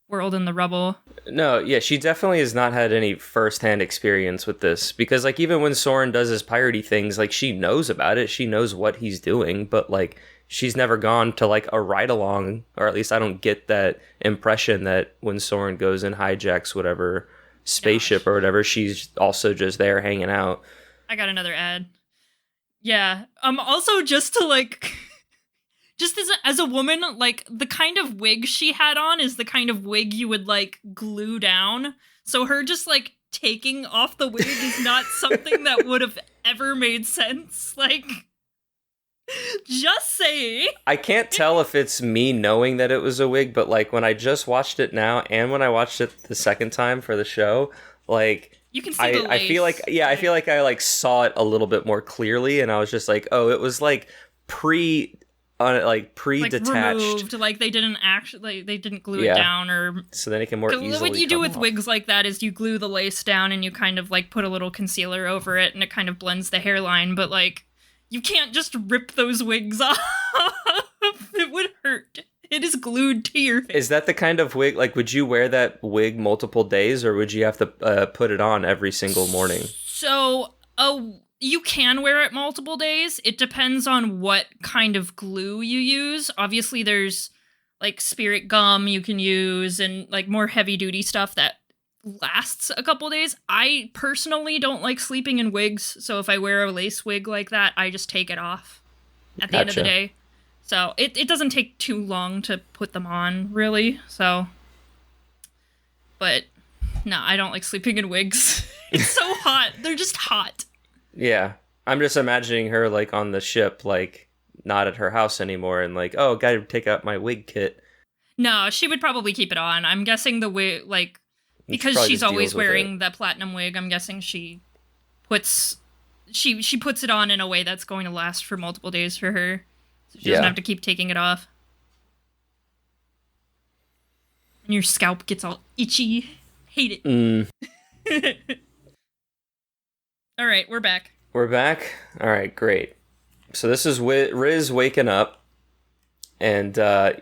world in the rubble. No, yeah, she definitely has not had any firsthand experience with this, because like even when Soren does his piratey things, like she knows about it, she knows what he's doing, but like she's never gone to like a ride along, or at least I don't get that impression that when Soren goes and hijacks whatever spaceship or whatever, she's also just there hanging out. I got another ad. Yeah. Also just to like, just as a woman, like the kind of wig she had on is the kind of wig you would like glue down. So her just like taking off the wig is not something that would have ever made sense. Like, just saying. I can't tell if it's me knowing that it was a wig, but like when I just watched it now and when I watched it the second time for the show, like you can see the lace. I feel like I like saw it a little bit more clearly, and I was just like, oh, it was like pre-detached, like removed, like they didn't glue it down, or so then it can more easily. What you do with off. Wigs like that is you glue the lace down and you kind of like put a little concealer over it, and it kind of blends the hairline. But like, you can't just rip those wigs off. It would hurt. It is glued to your face. Is that the kind of wig, like, would you wear that wig multiple days, or would you have to put it on every single morning? So, you can wear it multiple days. It depends on what kind of glue you use. Obviously, there's, like, spirit gum you can use and, like, more heavy-duty stuff that lasts a couple days. I personally don't like sleeping in wigs, so if I wear a lace wig like that, I just take it off at the end of the day. So it doesn't take too long to put them on, really. So, but no, I don't like sleeping in wigs. It's so hot. They're just hot. Yeah. I'm just imagining her like on the ship, like not at her house anymore, and like, oh, gotta take out my wig kit. No, she would probably keep it on. I'm guessing the wig, like, because she's always wearing the platinum wig, I'm guessing she puts it on in a way that's going to last for multiple days for her. So she doesn't have to keep taking it off. And your scalp gets all itchy. Hate it. All right, we're back. We're back? All right, great. So this is Riz waking up. And I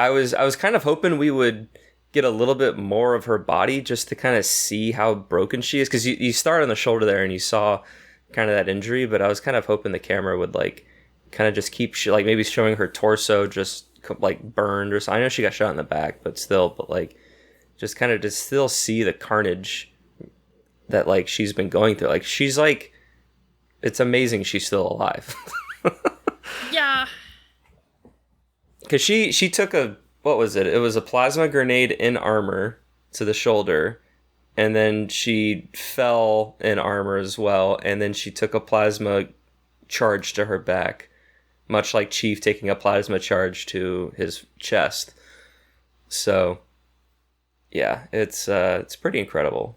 was kind of hoping we would get a little bit more of her body just to kind of see how broken she is. Because you start on the shoulder there and you saw kind of that injury, but I was kind of hoping the camera would like kind of just keep like maybe showing her torso just like burned or something. I know she got shot in the back, but like just kind of to still see the carnage that like she's been going through. Like she's like, it's amazing she's still alive. Yeah. Because she took what was it? It was a plasma grenade in armor to the shoulder, and then she fell in armor as well, and then she took a plasma charge to her back, much like Chief taking a plasma charge to his chest. So, yeah, it's pretty incredible.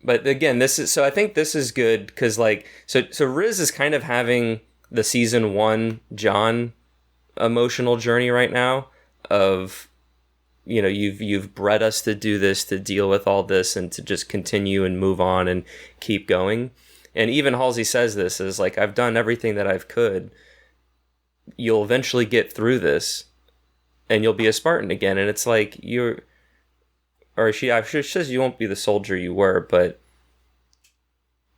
But again, I think this is good because like so Riz is kind of having the season 1 John emotional journey right now of you've bred us to do this, to deal with all this, and to just continue and move on and keep going. And even Halsey says this is like, I've done everything that I've could. You'll eventually get through this, and you'll be a Spartan again. And it's like she says you won't be the soldier you were, but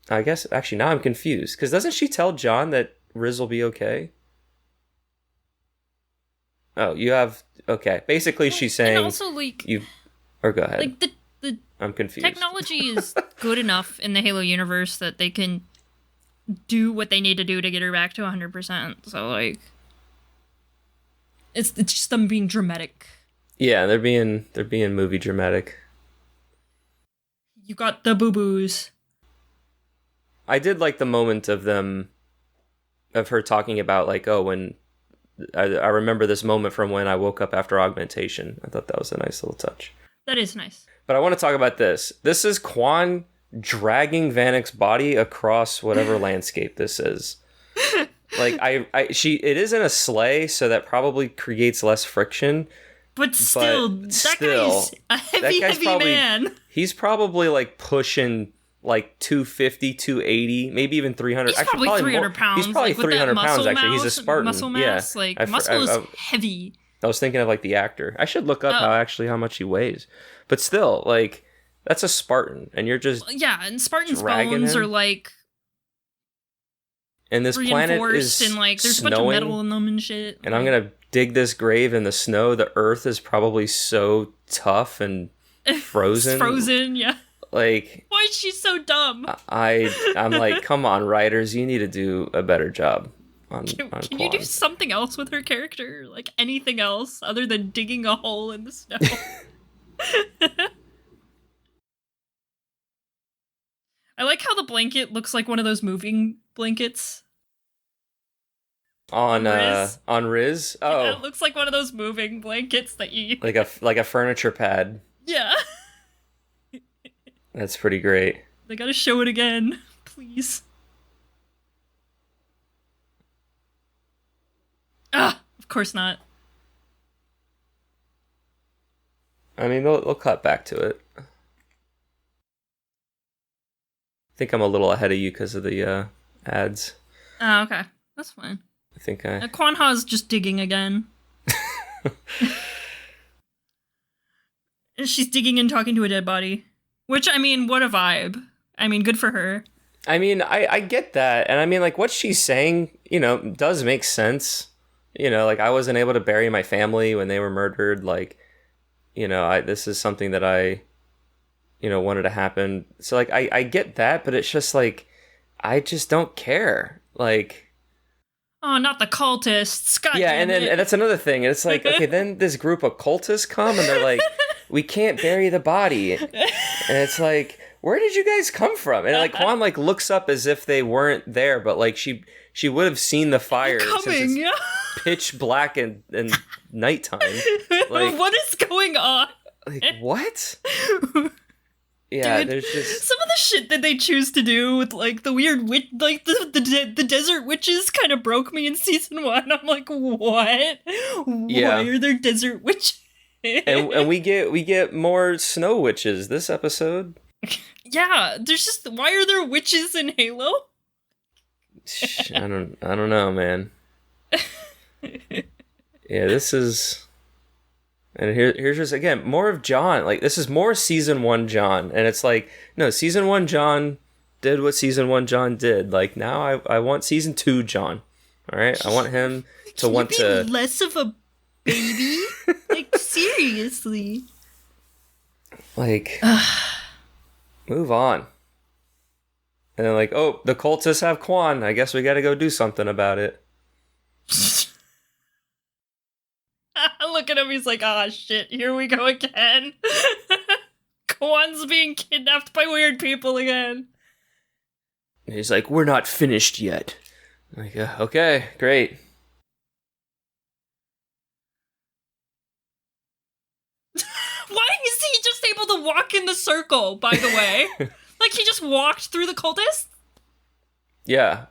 I guess actually now I'm confused, because doesn't she tell John that Riz will be okay? Oh, you have okay. Basically, she's saying, and also like or go ahead. Like the I'm confused. Technology is good enough in the Halo universe that they can do what they need to do to get her back to 100%. So like, it's just them being dramatic. Yeah, they're being movie dramatic. You got the boo-boos. I did like the moment of her talking about like, oh, when I remember this moment from when I woke up after augmentation. I thought that was a nice little touch. That is nice. But I want to talk about this. This is Quan dragging Vanek's body across whatever landscape this is. Like it is in a sleigh, so that probably creates less friction. But still, that guy's a heavy man. He's probably like pushing like 250, 280, maybe even 300. He's probably 300 pounds. He's probably 300 pounds, actually. He's a Spartan. Muscle mass, yeah. Muscle is heavy. I was thinking of like the actor. I should look up how much he weighs. But still, like, that's a Spartan, and you're just and Spartans' bones are like, and this planet is and like there's snowing, a bunch of metal in them and shit. And I'm gonna dig this grave in the snow. The Earth is probably so tough and frozen. It's frozen, yeah. Like, why is she so dumb? I'm like, come on, writers, you need to do a better job. Can you do something else with her character? Like anything else other than digging a hole in the snow? I like how the blanket looks like one of those moving blankets. On Riz? Oh. Yeah, it looks like one of those moving blankets that you like a furniture pad. Yeah. That's pretty great. They gotta show it again, please. Of course not. I mean, they'll cut back to it. I think I'm a little ahead of you because of the ads. Oh, okay. That's fine. I think Quan Ha's just digging again. She's digging and talking to a dead body. Which, I mean, what a vibe. I mean, good for her. I mean, I get that. And I mean, like, what she's saying, does make sense. Like, I wasn't able to bury my family when they were murdered. Like, this is something that I wanted to happen. So, like, I get that, but it's just, like, I just don't care. Like... Oh, not the cultists. God yeah, damn and that's another thing. And it's like, okay, then this group of cultists come, and they're like, we can't bury the body. And it's like, where did you guys come from? And, like, Quan, like, looks up as if they weren't there, but, like, she would have seen the fire. Coming, yeah. Pitch black and nighttime. Like, what is going on? Like, what? Yeah, dude, there's just some of the shit that they choose to do with like the weird witch, like the desert witches, kind of broke me in season 1. I'm like, what? Yeah. Why are there desert witches? and we get more snow witches this episode. Yeah, there's just why are there witches in Halo? I don't know, man. Yeah, this is. And here's just, again, more of John. Like, this is more season 1 John. And it's like, no, season 1 John did what season 1 John did. Like, now I want season 2 John. All right? I want him to want to... less of a baby? Like, seriously. Like, move on. And then, like, oh, the cultists have Quan. I guess we gotta go do something about it. Look at him, he's like, ah, shit, here we go again. Quan's being kidnapped by weird people again. And he's like, we're not finished yet. I'm like, okay, great. Why is he just able to walk in the circle, by the way? Like, he just walked through the cultists? Yeah.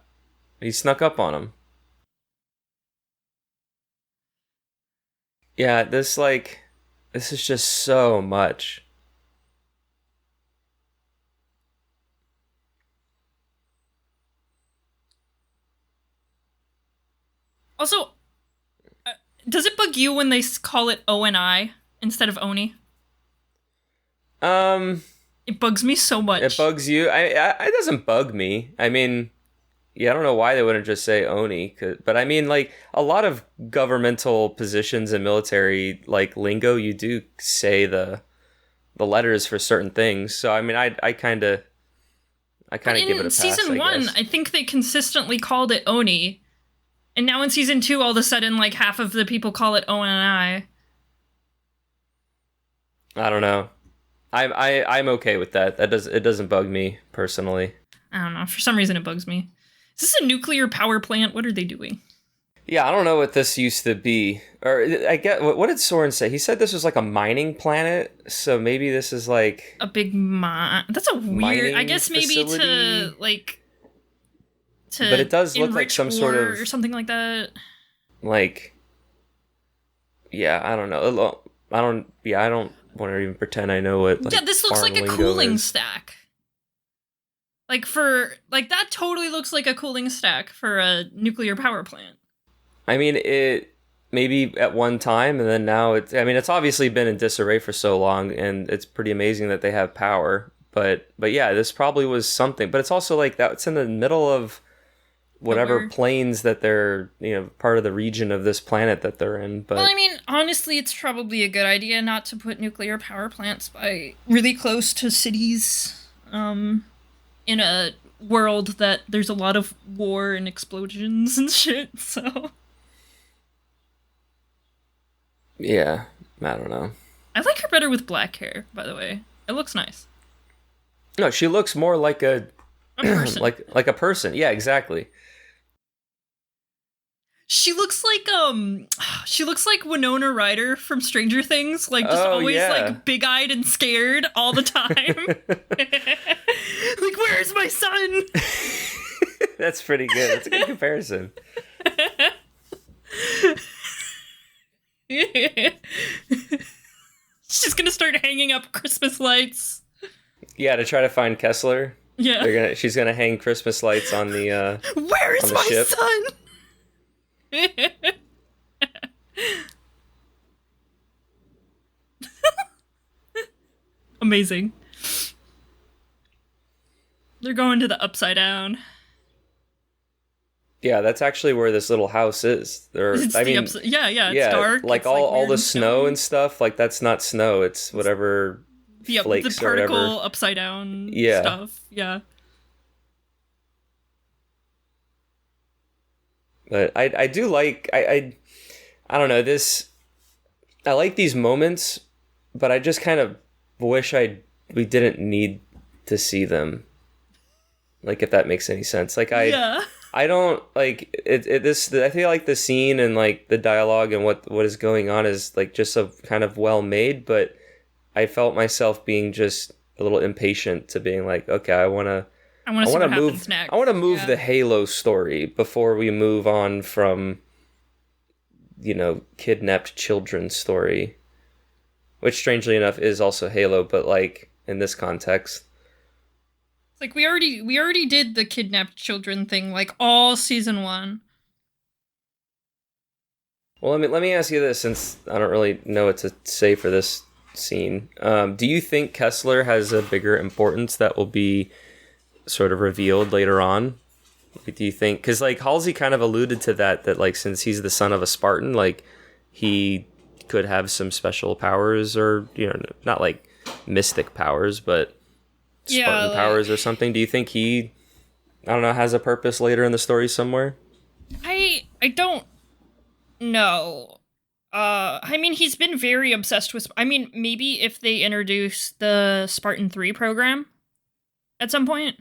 He snuck up on him. Yeah, this This is just so much. Also, does it bug you when they call it ONI instead of Oni? It bugs me so much. It bugs you? It doesn't bug me. I mean, yeah, I don't know why they wouldn't just say Oni, but I mean, like, a lot of governmental positions and military, like, lingo, you do say the letters for certain things. So, I mean, I kind of give it a pass, season 1, I think they consistently called it Oni. And now in season 2, all of a sudden, like, half of the people call it ONI. I don't know. I'm okay with that. It doesn't bug me personally. I don't know. For some reason, it bugs me. Is this a nuclear power plant? What are they doing? Yeah, I don't know what this used to be. Or I get what did Soren say? He said this was like a mining planet. So maybe this is like a big mine. That's a weird. I guess maybe facility? But it does look like some sort of or something like that. Like, yeah, I don't know. I don't want to even pretend I know what. Like, yeah, this looks like a cooling stack. That totally looks like a cooling stack for a nuclear power plant. I mean, it maybe at one time, and then now it's obviously been in disarray for so long, and it's pretty amazing that they have power. But yeah, this probably was something. But it's also like that. It's in the middle of whatever plains that they're, part of the region of this planet that they're in. But well, I mean, honestly, it's probably a good idea not to put nuclear power plants by really close to cities. In a world that there's a lot of war and explosions and shit, so. Yeah, I don't know. I like her better with black hair, by the way. It looks nice. No, she looks more like a person. like a person. Yeah, exactly. She looks like Winona Ryder from Stranger Things, like just always like big-eyed and scared all the time. Like, where's my son? That's pretty good. That's a good comparison. She's gonna start hanging up Christmas lights. Yeah, to try to find Kessler. Yeah. She's gonna hang Christmas lights on the Where is my ship. son? Amazing. They're going to the Upside Down. Yeah, that's actually where this little house is. It's dark. Like it's all the snow and stuff. Like, that's not snow. It's whatever flakes the particle or whatever. upside down stuff. Yeah. But I do like I don't know this. I like these moments, but I just kind of wish we didn't need to see them. Like, if that makes any sense. Like, I don't like it. I feel like the scene and like the dialogue and what is going on is like just so kind of well made, but I felt myself being just a little impatient to being like, okay, I want to move. Next. I want to move the Halo story before we move on from, kidnapped children story, which strangely enough is also Halo, but like in this context. It's like we already did the kidnapped children thing like all season 1. Well, let me ask you this, since I don't really know what to say for this scene. Do you think Kessler has a bigger importance that will be sort of revealed later on? Do you think, because like Halsey kind of alluded to that like since he's the son of a Spartan, like he could have some special powers, or not like mystic powers, but Spartan powers or something. Do you think he, I don't know, has a purpose later in the story somewhere? I don't know. I mean, he's been very obsessed with, maybe if they introduce the Spartan 3 program at some point,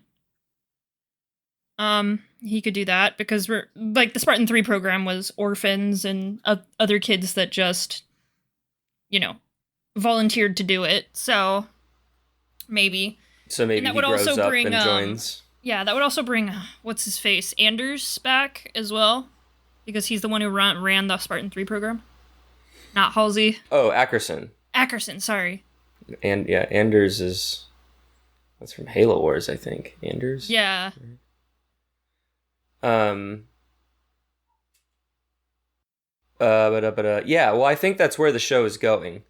he could do that, because we're like, the Spartan 3 program was orphans and other kids that just, volunteered to do it. So maybe he grows up and joins. Yeah, that would also bring, what's his face, Anders back as well, because he's the one who ran the Spartan 3 program. Not Halsey. Oh, Ackerson. Ackerson, sorry. And yeah, Anders is... That's from Halo Wars, I think. Anders? Yeah. Yeah, well, I think that's where the show is going,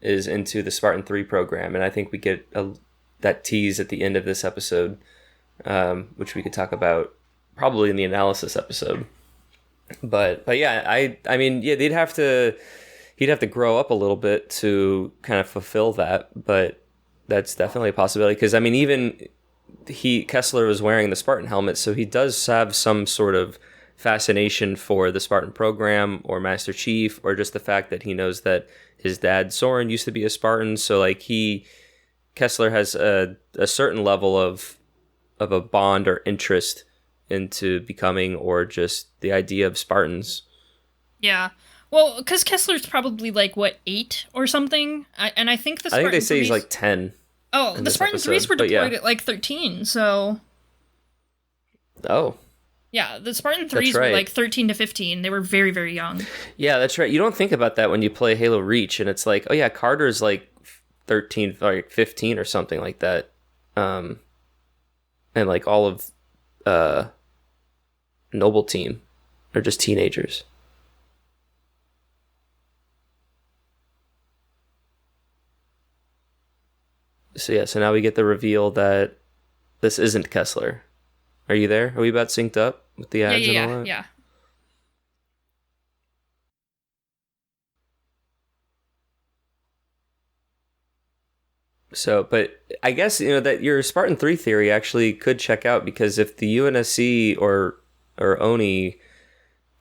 is into the Spartan 3 program. And I think we get that tease at the end of this episode, which we could talk about probably in the analysis episode. But yeah, I mean, yeah, he'd have to grow up a little bit to kind of fulfill that, but that's definitely a possibility. Because I mean, even Kessler was wearing the Spartan helmet, so he does have some sort of fascination for the Spartan program or Master Chief, or just the fact that he knows that his dad Soren used to be a Spartan. So like Kessler has a certain level of a bond or interest into becoming, or just the idea of Spartans. Yeah. Well, because Kessler's probably like, what, 8 or something? And I think the Spartan I think they say he's like 10. Oh, the Spartan 3s were deployed at like 13, so... Oh. Yeah, the Spartan 3s were like 13 to 15. They were very, very young. Yeah, that's right. You don't think about that when you play Halo Reach, and it's like, oh yeah, Carter's like 13, like 15 or something like that. And like all of Noble Team are just teenagers. So yeah, so now we get the reveal that this isn't Kessler. Are you there? Are we about synced up with the ads and all that? Yeah. So, but I guess, that your Spartan 3 theory actually could check out, because if the UNSC or ONI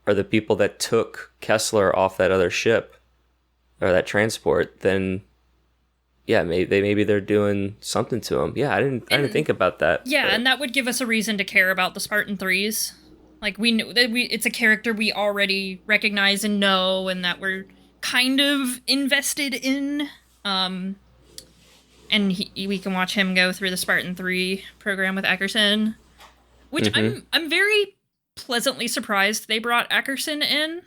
are the people that took Kessler off that other ship, or that transport, then yeah, maybe they're doing something to him. Yeah, I didn't think about that. Yeah, and that would give us a reason to care about the Spartan 3s. Like, we know that it's a character we already recognize and know, and that we're kind of invested in. And we can watch him go through the Spartan 3 program with Ackerson, which I'm very pleasantly surprised they brought Ackerson in.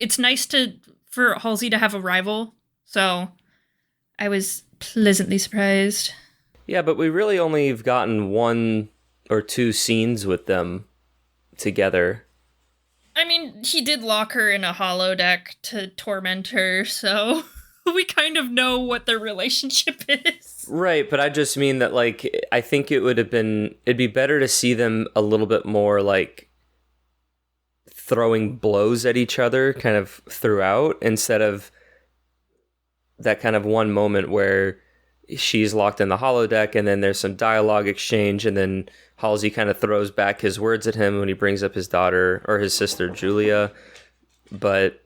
It's nice for Halsey to have a rival, so I was pleasantly surprised. Yeah, but we really only have gotten 1 or 2 scenes with them together. I mean, he did lock her in a holodeck to torment her, so we kind of know what their relationship is. Right, but I just mean that, like, I think it'd be better to see them a little bit more, like, throwing blows at each other kind of throughout, instead of that kind of one moment where she's locked in the holodeck and then there's some dialogue exchange, and then Halsey kind of throws back his words at him when he brings up his daughter or his sister Julia. But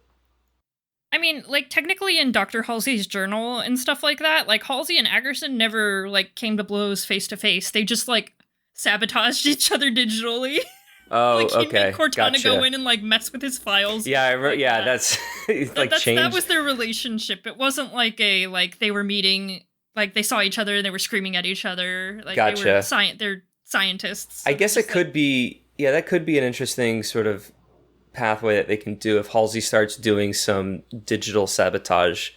I mean, like, technically in Dr. Halsey's journal and stuff like that, like, Halsey and Ackerson never, like, came to blows face to face. They just, like, sabotaged each other digitally. Oh, like, okay. Made Cortana go in and, like, mess with his files. Yeah, that's like changed. That was their relationship. It wasn't like they were meeting, like, they saw each other and they were screaming at each other. Like, gotcha. They were they're scientists. So I guess it could be, that could be an interesting sort of pathway that they can do if Halsey starts doing some digital sabotage,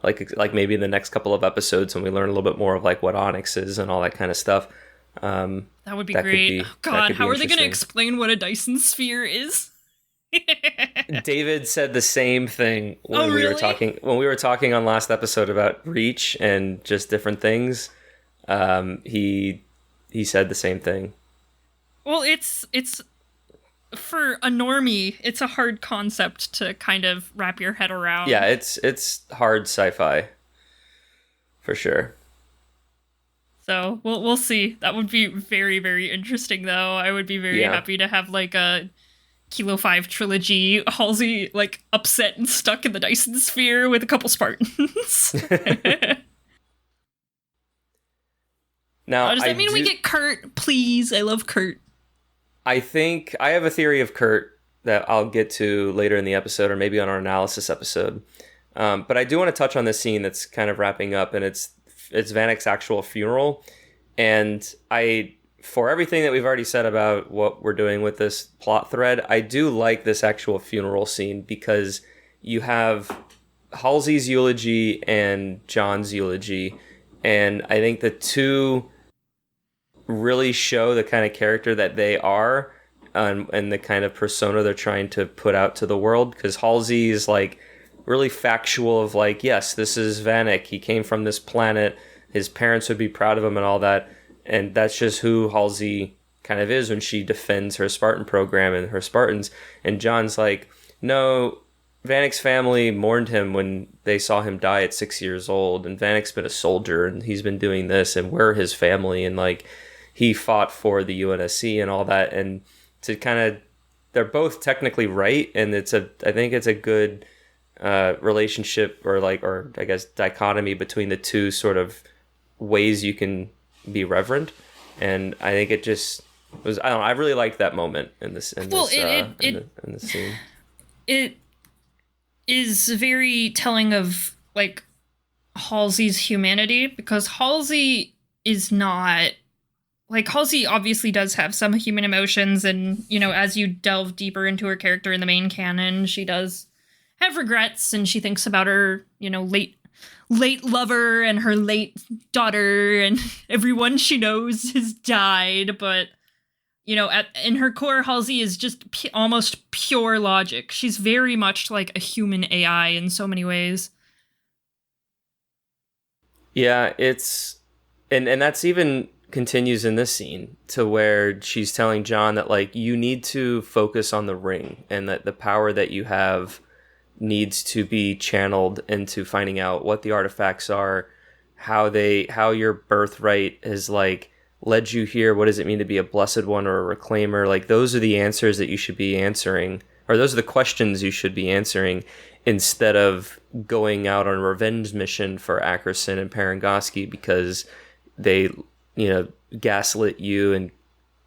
like maybe in the next couple of episodes when we learn a little bit more of, like, what Onyx is and all that kind of stuff. That would be great. Oh, God, how are they going to explain what a Dyson sphere is? David said the same thing when we were talking on last episode about Reach and just different things. He said the same thing. Well, it's for a normie, it's a hard concept to kind of wrap your head around. Yeah, it's hard sci-fi for sure. So we'll see. That would be very, very interesting, though. I would be very happy to have, like, a Kilo 5 trilogy, Halsey, like, upset and stuck in the Dyson sphere with a couple Spartans. Now, does that mean we get Kurt? Please, I love Kurt. I think I have a theory of Kurt that I'll get to later in the episode, or maybe on our analysis episode. But I do want to touch on this scene that's kind of wrapping up, and it's Vanek's actual funeral. And for everything that we've already said about what we're doing with this plot thread, I do like this actual funeral scene, because you have Halsey's eulogy and John's eulogy, and I think the two really show the kind of character that they are, and the kind of persona they're trying to put out to the world. Because Halsey is like really factual of like, yes, this is Vanek. He came from this planet. His parents would be proud of him and all that. And that's just who Halsey kind of is when she defends her Spartan program and her Spartans. And John's like, no, Vanek's family mourned him when they saw him die at 6 years old. And Vanek's been a soldier and he's been doing this and we're his family. And like, he fought for the UNSC and all that. And to kind of, they're both technically right. And I think it's a good relationship or I guess dichotomy between the two sort of ways you can be reverent. And I think it just was, I don't know, I really liked that moment in this scene. It is very telling of like Halsey's humanity, because Halsey is not like, Halsey obviously does have some human emotions, and you know, as you delve deeper into her character in the main canon, she does have regrets, and she thinks about her, you know, late lover and her late daughter, and everyone she knows has died. But you know, in her core, Halsey is just almost pure logic. She's very much like a human AI in so many ways. Yeah, it's and that's even continues in this scene, to where she's telling John that like, you need to focus on the ring, and that the power that you have needs to be channeled into finding out what the artifacts are, how your birthright has like led you here. What does it mean to be a blessed one or a reclaimer? Like, those are the answers that you should be answering, or those are the questions you should be answering, instead of going out on a revenge mission for Ackerson and Parangoski because they, you know, gaslit you and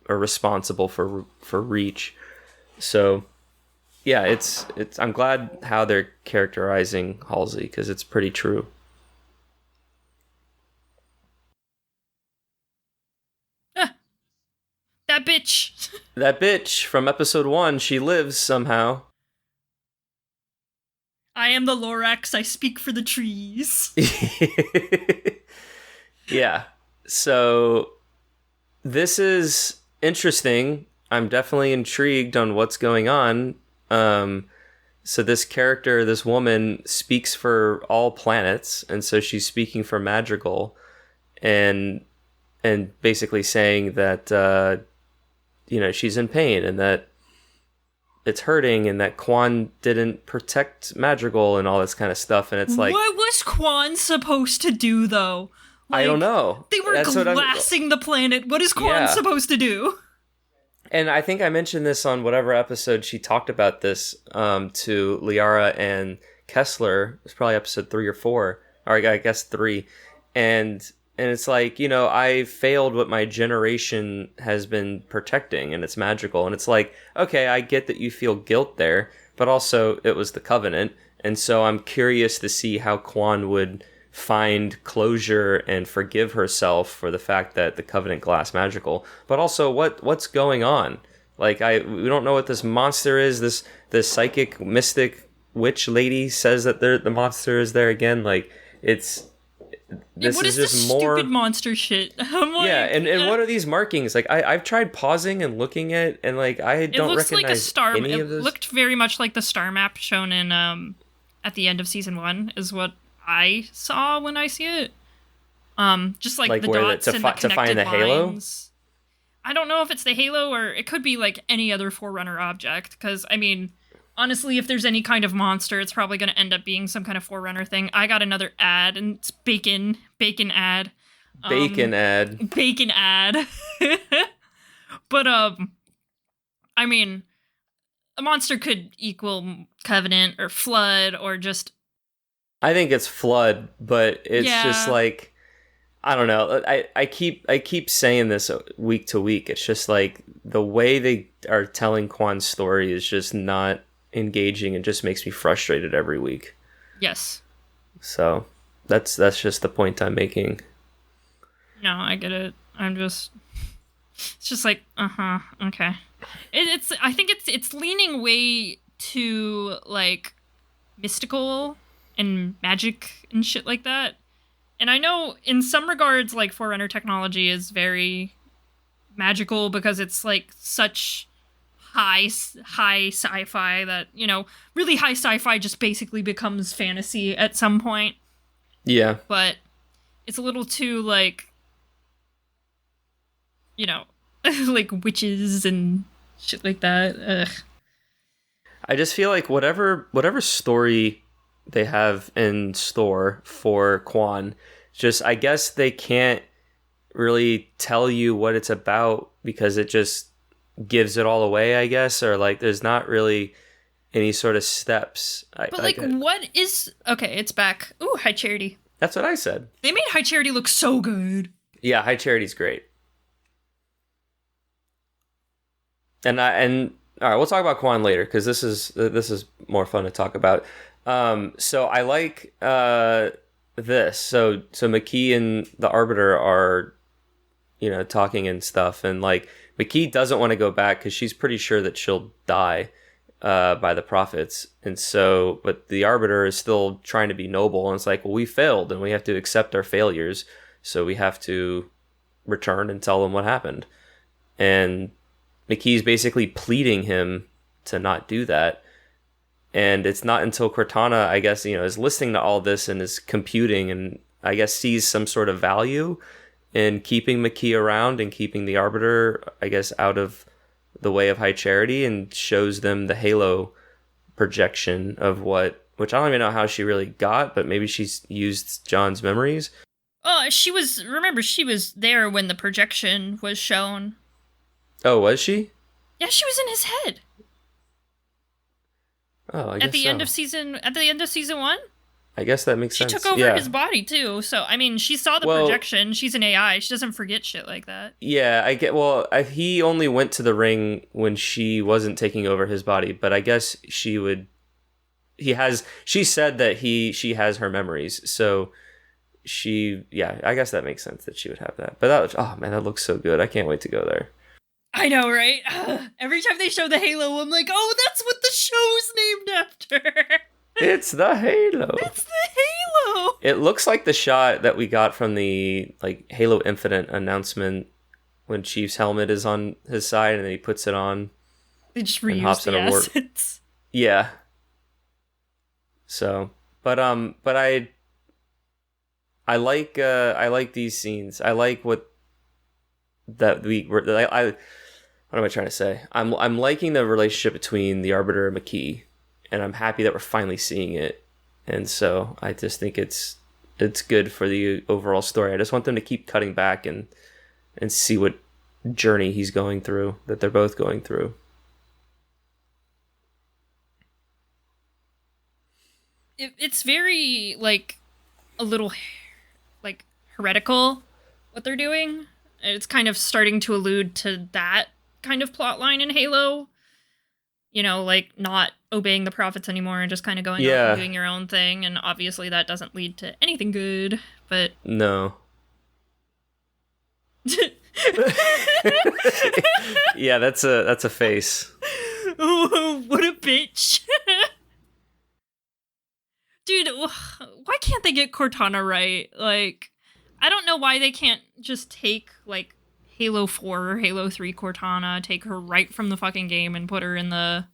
are responsible for Reach. So yeah, it's I'm glad how they're characterizing Halsey, because it's pretty true. That bitch. That bitch from episode 1, she lives somehow. I am the Lorax, I speak for the trees. Yeah. So this is interesting. I'm definitely intrigued on what's going on. So this character, this woman, speaks for all planets, and so she's speaking for Madrigal, and basically saying that you know, she's in pain and that it's hurting and that Quan didn't protect Madrigal and all this kind of stuff. And it's like, what was Quan supposed to do, though? Like, I don't know. They were glassing the planet. What is Quan supposed to do? And I think I mentioned this on whatever episode she talked about this to Liara and Kessler. It was probably episode 3 or 4, or I guess 3. And it's like, you know, I failed what my generation has been protecting, and it's Madrigal. And it's like, okay, I get that you feel guilt there, but also it was the Covenant. And so I'm curious to see how Quan would find closure and forgive herself for the fact that the Covenant glassed Madrigal. But also, what's going on? Like, we don't know what this monster is. This psychic, mystic witch lady says that the monster is there again. Like, it's... What is just this more stupid monster shit? I'm like, yeah, and what are these markings? Like, I've tried pausing and looking at, and like, I don't recognize like a star. Any of those. It looked very much like the star map shown in at the end of season 1 is what I saw when I see it. Just like the dots and the connected find the lines. Halo? I don't know if it's the halo, or it could be like any other Forerunner object, because I mean, honestly, if there's any kind of monster, it's probably going to end up being some kind of Forerunner thing. I got another ad, and it's bacon ad. Bacon ad. But, I mean, a monster could equal Covenant or Flood or just... I think it's Flood, but it's just like, I don't know. I keep saying this week to week. It's just like the way they are telling Quan's story is just not engaging and just makes me frustrated every week. Yes. So that's just the point I'm making. No, I get it. It's just like, okay. I think it's leaning way too like mystical and magic and shit like that. And I know in some regards, like, Forerunner technology is very magical because it's like such high sci-fi that, you know, really high sci-fi just basically becomes fantasy at some point. Yeah. But it's a little too, like, you know, like witches and shit like that. Ugh. I just feel like whatever story they have in store for Quan, just, I guess they can't really tell you what it's about because it just gives it all away, I guess, or like there's not really any sort of steps. What is... Okay, it's back. Ooh, High Charity. That's what I said. They made High Charity look so good. Yeah, High Charity's great. And all right, we'll talk about Quan later because this is more fun to talk about. So I like this. So McKee and the Arbiter are, you know, talking and stuff, and like McKee doesn't want to go back because she's pretty sure that she'll die by the prophets, and so but the Arbiter is still trying to be noble, and it's like, well, we failed and we have to accept our failures, so we have to return and tell them what happened. And McKee's basically pleading him to not do that. And it's not until Cortana, I guess, you know, is listening to all this and is computing and I guess sees some sort of value in keeping McKee around and keeping the Arbiter, I guess, out of the way of High Charity, and shows them the Halo projection of which I don't even know how she really got, but maybe she's used John's memories. Oh, she was there when the projection was shown. Oh, was she? Yeah, she was in his head. Oh, I guess at the end of season 1. I guess that makes sense. She took over his body too. So I mean, she saw the projection. She's an AI. She doesn't forget shit like that. Yeah, I get. Well, he only went to the ring when she wasn't taking over his body, but I guess she would. She said that she has her memories, so I guess that makes sense that she would have that. But that looks so good. I can't wait to go there. I know, right? Every time they show the Halo, I'm like, oh, that's what the show's named after. It's the Halo. It's the Halo. It looks like the shot that we got from the like Halo Infinite announcement when Chief's helmet is on his side and then he puts it on. They just reused the assets. Yeah. So, but I like these scenes. I like what am I trying to say? I'm liking the relationship between the Arbiter and McKee, and I'm happy that we're finally seeing it. And so I just think it's good for the overall story. I just want them to keep cutting back and see what journey he's going through, that they're both going through. It's very, like, a little, like, heretical, what they're doing. It's kind of starting to allude to that kind of plot line in Halo. You know, like, not obeying the prophets anymore and just kind of going out and doing your own thing. And obviously that doesn't lead to anything good, but... No. Yeah, that's a face. Oh, what a bitch. Dude, why can't they get Cortana right? Like, I don't know why they can't just take, like, Halo 4 or Halo 3 Cortana, take her right from the fucking game and put her in the...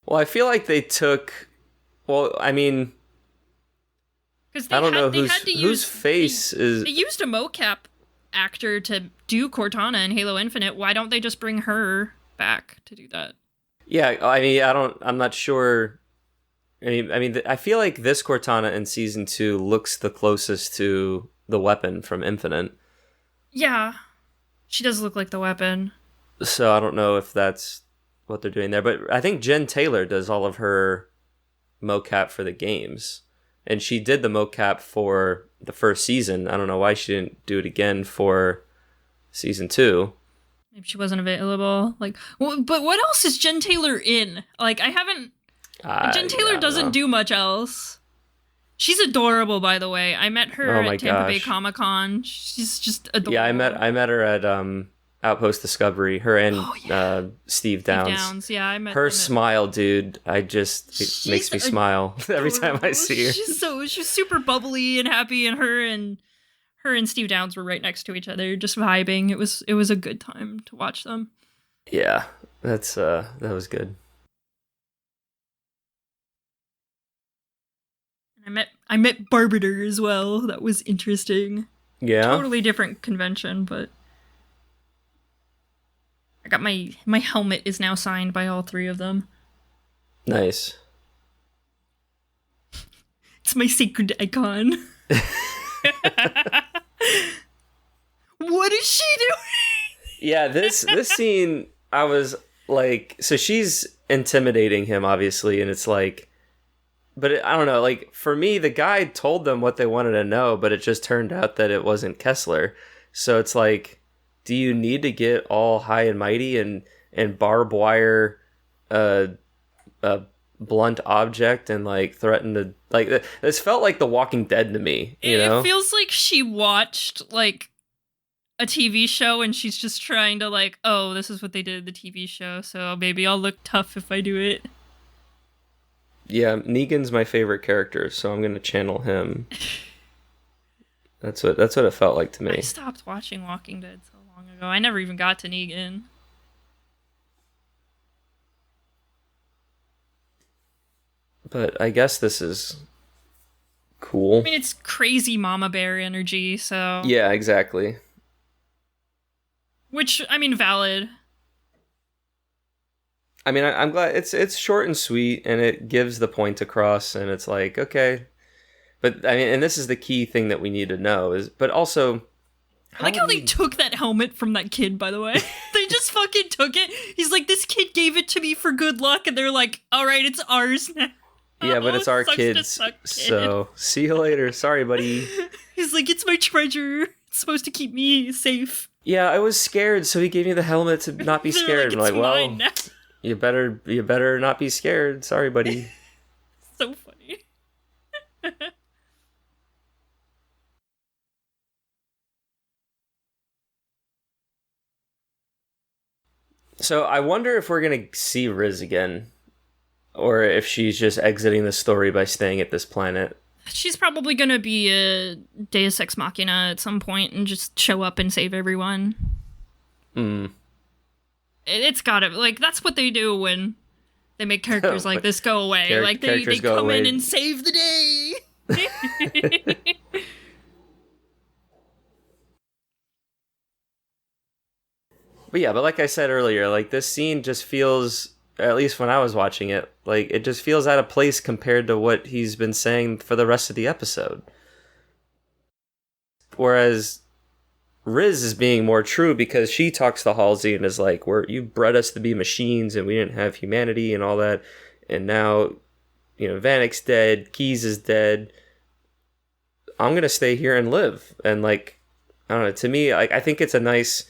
Well, I feel like they took... Well, I mean... I don't know whose face is... They used a mocap actor to do Cortana in Halo Infinite. Why don't they just bring her back to do that? Yeah, I mean, I'm not sure... I mean, I feel like this Cortana in Season 2 looks the closest to the weapon from Infinite. Yeah, she does look like the weapon. So I don't know if that's what they're doing there. But I think Jen Taylor does all of her mocap for the games. And she did the mocap for the first season. I don't know why she didn't do it again for Season 2. Maybe she wasn't available. Like, but what else is Jen Taylor in? Like, I haven't... Jen Taylor doesn't do much else. She's adorable, by the way. I met her at Tampa Bay Comic-Con. She's just adorable. Yeah, I met her at Outpost Discovery. Her and Steve Downs. Yeah, I met her smile, dude. It makes me smile every time I see her. She's super bubbly and happy, and her and Steve Downs were right next to each other, just vibing. It was a good time to watch them. Yeah, that was good. I met Barbiter as well. That was interesting. Yeah. Totally different convention, but I got my helmet is now signed by all three of them. Nice. It's my sacred icon. What is she doing? Yeah, this scene, I was like, so she's intimidating him, obviously, and it's like, but I don't know, like, for me, the guy told them what they wanted to know, but it just turned out that it wasn't Kessler. So it's like, do you need to get all high and mighty and barb wire a blunt object and, like, threaten to, like, this felt like The Walking Dead to me, you know? It feels like she watched, like, a TV show and she's just trying to, like, oh, this is what they did in the TV show, so maybe I'll look tough if I do it. Yeah, Negan's my favorite character, so I'm gonna channel him. That's what it felt like to me. I stopped watching Walking Dead so long ago. I never even got to Negan. But I guess this is cool. I mean, it's crazy mama bear energy, so... Yeah, exactly. Which, I mean, valid. I mean, I'm glad it's short and sweet, and it gives the point across, and it's like, okay. But, I mean, and this is the key thing that we need to know, but also... I like how they took that helmet from that kid, by the way. They just fucking took it. He's like, this kid gave it to me for good luck, and they're like, alright, it's ours now. Yeah, but it's our kids, so see you later. Sorry, buddy. He's like, it's my treasure. It's supposed to keep me safe. Yeah, I was scared, so he gave me the helmet to not be scared. Like, I'm like, well, you better not be scared. Sorry, buddy. So funny. So I wonder if we're gonna see Riz again, or if she's just exiting the story by staying at this planet. She's probably gonna be a Deus Ex Machina at some point and just show up and save everyone. It's gotta, like, that's what they do when they make characters like this go away. Like, they come in and save the day! But yeah, but like I said earlier, like, this scene just feels, at least when I was watching it, like, it just feels out of place compared to what he's been saying for the rest of the episode. Whereas Riz is being more true because she talks to Halsey and is like, you bred us to be machines and we didn't have humanity and all that. And now, you know, Vanek's dead, Keyes is dead. I'm going to stay here and live. And, like, I don't know, to me, like, I think it's a nice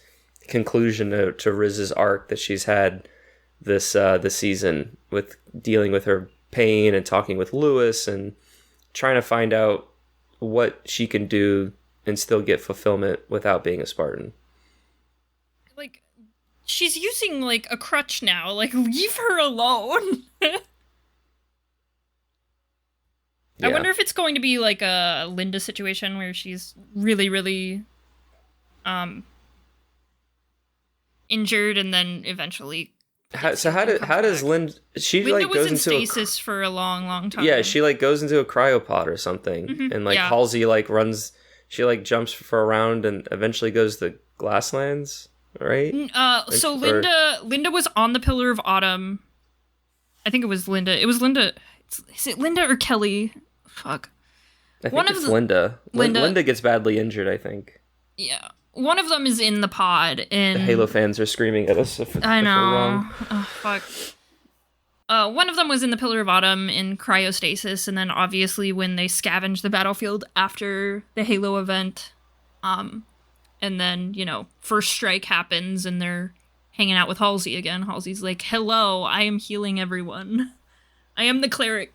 conclusion to Riz's arc that she's had this season, with dealing with her pain and talking with Lewis and trying to find out what she can do and still get fulfillment without being a Spartan. Like, she's using, like, a crutch now. Like, leave her alone. Yeah. I wonder if it's going to be like a Linda situation where she's really, really injured and then eventually... How does Linda... Linda was in stasis for a long, long time. Yeah, she, like, goes into a cryopod or something. Mm-hmm. And, like, Halsey, like, runs... She, like, jumps for a round and eventually goes to Glasslands, right? So Linda was on the Pillar of Autumn. I think it was Linda. It was Linda. Is it Linda or Kelly? Fuck. I think it's Linda. Linda gets badly injured, I think. Yeah. One of them is in the pod, and... The Halo fans are screaming at us if we're wrong. Oh, fuck. One of them was in the Pillar of Autumn in cryostasis, and then obviously when they scavenge the battlefield after the Halo event, and then, you know, First Strike happens, and they're hanging out with Halsey again. Halsey's like, hello, I am healing everyone. I am the cleric.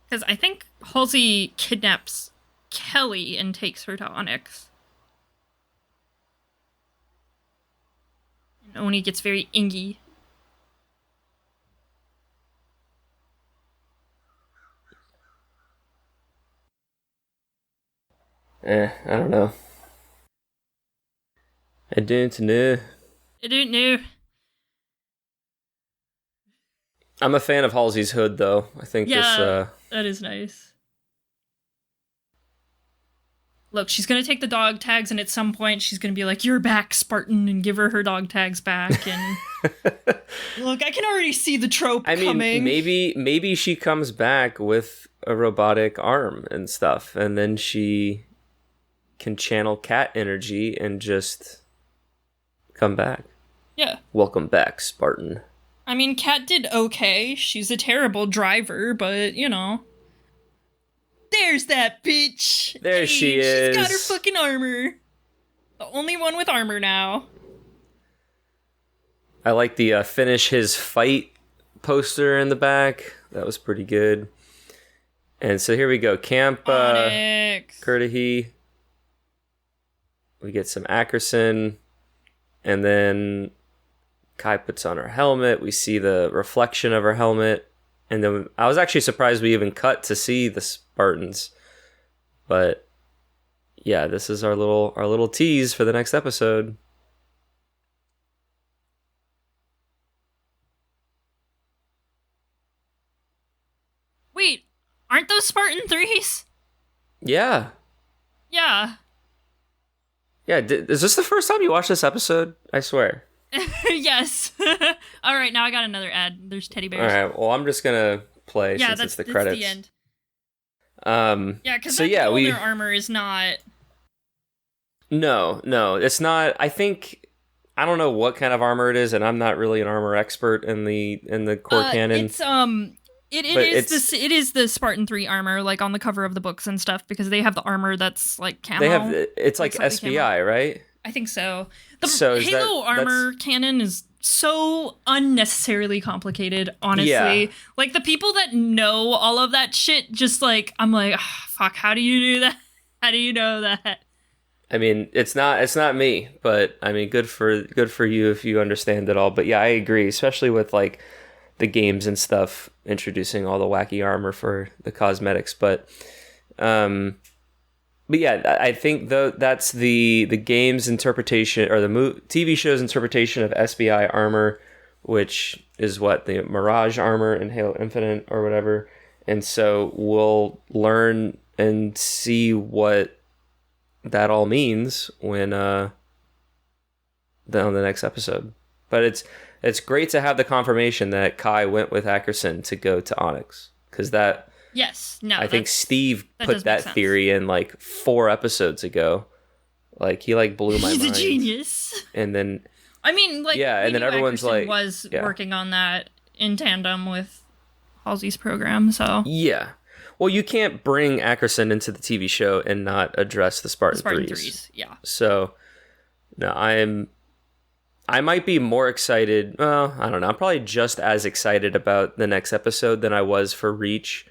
Because I think Halsey kidnaps Kelly and takes her to Onyx. And Oni gets very ingy. I don't know. I don't know. I'm a fan of Halsey's hood, though. I think that is nice. Look, she's going to take the dog tags, and at some point she's going to be like, "You're back, Spartan," and give her dog tags back. And look, I can already see the trope coming. Maybe she comes back with a robotic arm and stuff, and then she can channel cat energy and just come back. Yeah. Welcome back, Spartan. I mean, Kat did okay. She's a terrible driver, but, you know. There's that bitch. There she is. She's got her fucking armor. The only one with armor now. I like the finish his fight poster in the back. That was pretty good. And so here we go. Camp Curtahy. We get some Ackerson. And then Kai puts on her helmet. We see the reflection of her helmet. And then I was actually surprised we even cut to see the Spartans. But yeah, this is our little tease for the next episode. Wait, aren't those Spartan 3s? Yeah. Yeah. Yeah, is this the first time you watched this episode? I swear. Yes. All right, now I got another ad. There's teddy bears. All right, well, I'm just going to play since it's the credits. Yeah, that's the end. Yeah, because their armor is not... No, it's not. I don't know what kind of armor it is, and I'm not really an armor expert in the core canon. It is the Spartan 3 armor, like on the cover of the books and stuff, because they have the armor that's like camo. It's like SBI, camo. Right? I think so. The Halo armor canon is so unnecessarily complicated, honestly. Yeah. Like, the people that know all of that shit, just like, I'm like, oh, fuck, how do you do that? How do you know that? I mean, it's not me, but I mean, good for you if you understand it all. But yeah, I agree, especially with like the games and stuff introducing all the wacky armor for the cosmetics. But yeah, I think that's the game's interpretation, or the TV show's interpretation of SBI armor, which is what the Mirage armor in Halo Infinite or whatever. And so we'll learn and see what that all means when on the next episode. But it's great to have the confirmation that Kai went with Ackerson to go to Onyx, because that... Yes, no. I think Steve put that theory in like 4 episodes ago. Like, he like blew my mind. He's a genius. And then... I mean, like, yeah, and then everyone's Ackerson like... was working on that in tandem with Halsey's program, so... Yeah. Well, you can't bring Ackerson into the TV show and not address the Spartan 3s. Yeah. So, no, I might be more excited. Well, I don't know. I'm probably just as excited about the next episode than I was for Reach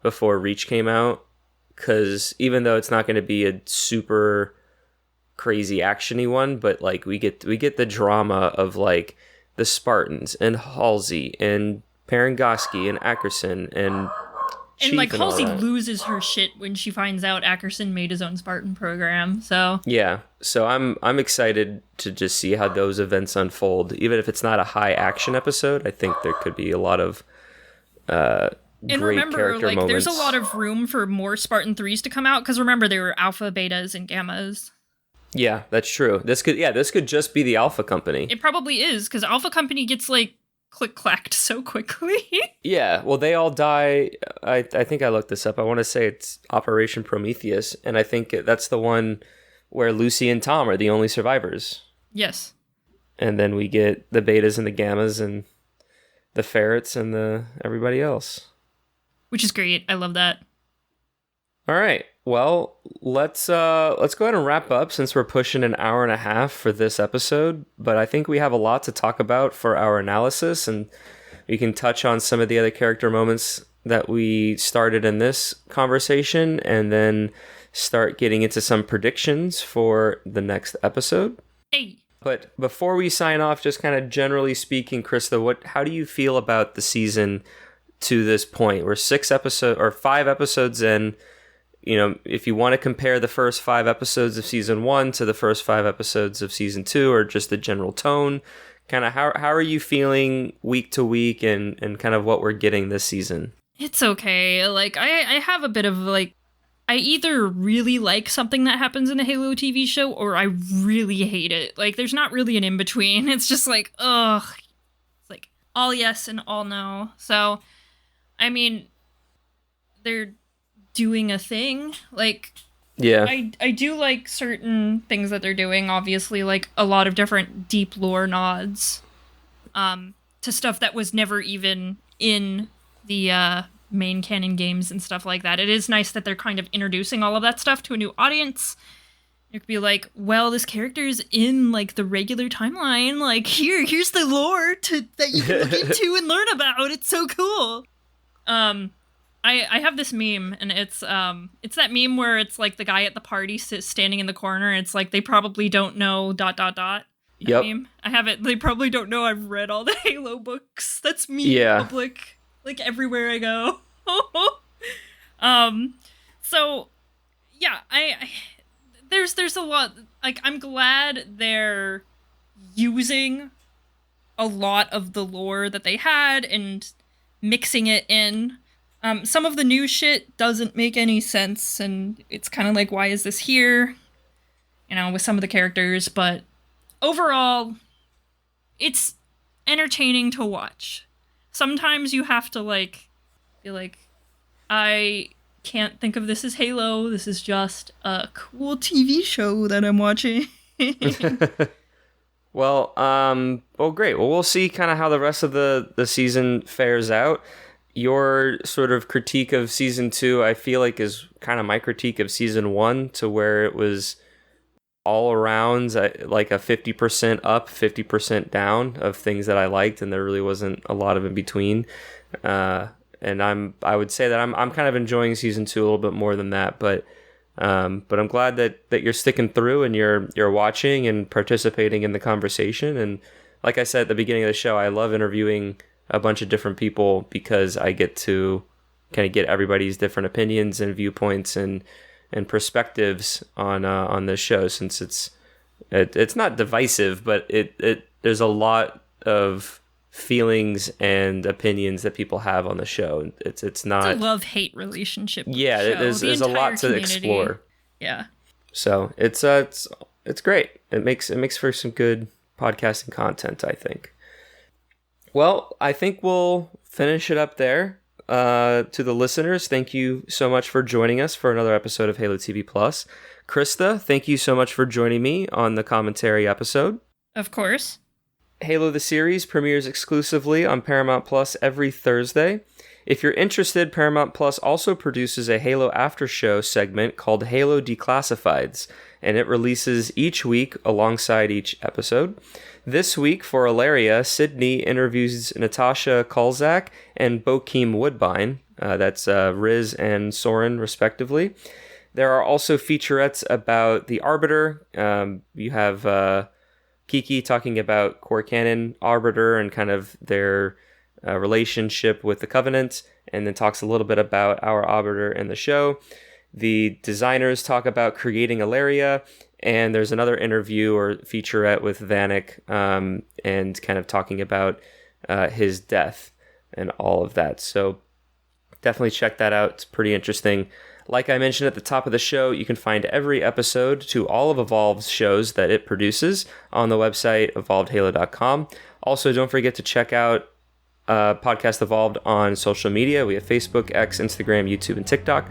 before Reach came out. Because even though it's not going to be a super crazy actiony one, but like we get the drama of like the Spartans and Halsey and Parangoski and Ackerson and Chief, like Halsey loses her shit when she finds out Ackerson made his own Spartan program. So yeah, so I'm excited to just see how those events unfold. Even if it's not a high action episode, I think there could be a lot of and great remember, character like, moments. There's a lot of room for more Spartan 3s to come out, because remember, they were alpha, betas, and gammas. Yeah, that's true. This could just be the Alpha Company. It probably is, because Alpha Company gets like click-clacked so quickly. Yeah, well, they all die. I think I looked this up. I want to say it's Operation Prometheus, and I think that's the one where Lucy and Tom are the only survivors. Yes. And then we get the betas and the gammas and the ferrets and the everybody else. Which is great. I love that. All right. Well, let's go ahead and wrap up, since we're pushing an hour and a half for this episode. But I think we have a lot to talk about for our analysis, and we can touch on some of the other character moments that we started in this conversation, and then start getting into some predictions for the next episode. Hey. But before we sign off, just kind of generally speaking, Krysta, how do you feel about the season to this point? We're 5 episodes in. You know, if you want to compare the first 5 episodes of season 1 to the first 5 episodes of season 2, or just the general tone, kind of how are you feeling week to week and kind of what we're getting this season? It's okay. Like, I have a bit of, like, I either really like something that happens in a Halo TV show or I really hate it. Like, there's not really an in-between. It's just like, ugh. It's like all yes and all no. So, I mean, they're doing a thing. Like, yeah, I do like certain things that they're doing. Obviously, like a lot of different deep lore nods to stuff that was never even in the main canon games and stuff like that. It is nice that they're kind of introducing all of that stuff to a new audience. You could be like, well, this character is in like the regular timeline. Like, here's the lore that you can look into and learn about. It's so cool. I have this meme, and it's that meme where it's like the guy at the party standing in the corner, and it's like they probably don't know ... Yep. Meme. I have it. They probably don't know I've read all the Halo books. That's me in public, like everywhere I go. So yeah, I there's a lot. Like, I'm glad they're using a lot of the lore that they had and mixing it in. Some of the new shit doesn't make any sense, and it's kind of like, why is this here? You know, with some of the characters, but overall, it's entertaining to watch. Sometimes you have to, like, be like, I can't think of this as Halo, this is just a cool TV show that I'm watching. Well, great. Well, we'll see kind of how the rest of the season fares out. Your sort of critique of season 2, I feel like, is kind of my critique of season 1, to where it was all around like a 50% up, 50% down of things that I liked, and there really wasn't a lot of in between. And I would say that I'm kind of enjoying season 2 a little bit more than that, but I'm glad that you're sticking through and you're watching and participating in the conversation. And like I said at the beginning of the show, I love interviewing a bunch of different people because I get to kind of get everybody's different opinions and viewpoints and perspectives on this show, since it's not divisive, but it there's a lot of feelings and opinions that people have on the show. It's not a love-hate relationship. Yeah, the there's a lot to explore. Yeah. So it's great. It makes for some good podcasting content, I think. Well, I think we'll finish it up there. To the listeners, thank you so much for joining us for another episode of Halo TV Plus. Krysta, thank you so much for joining me on the commentary episode. Of course. Halo the series premieres exclusively on Paramount Plus every Thursday. If you're interested, Paramount Plus also produces a Halo after show segment called Halo Declassifieds, and it releases each week alongside each episode. This week, for Aleria, Sydney interviews Natasha Kolzak and Bokeem Woodbine. That's Riz and Soren, respectively. There are also featurettes about the Arbiter. You have Kiki talking about Core Canon Arbiter and kind of their relationship with the Covenant, and then talks a little bit about our Arbiter in the show. The designers talk about creating Aleria, and there's another interview or featurette with Vanek and kind of talking about his death and all of that. So definitely check that out. It's pretty interesting. Like I mentioned at the top of the show, you can find every episode to all of Evolve's shows that it produces on the website, evolvedhalo.com. Also, don't forget to check out Podcast Evolved on social media. We have Facebook, X, Instagram, YouTube, and TikTok.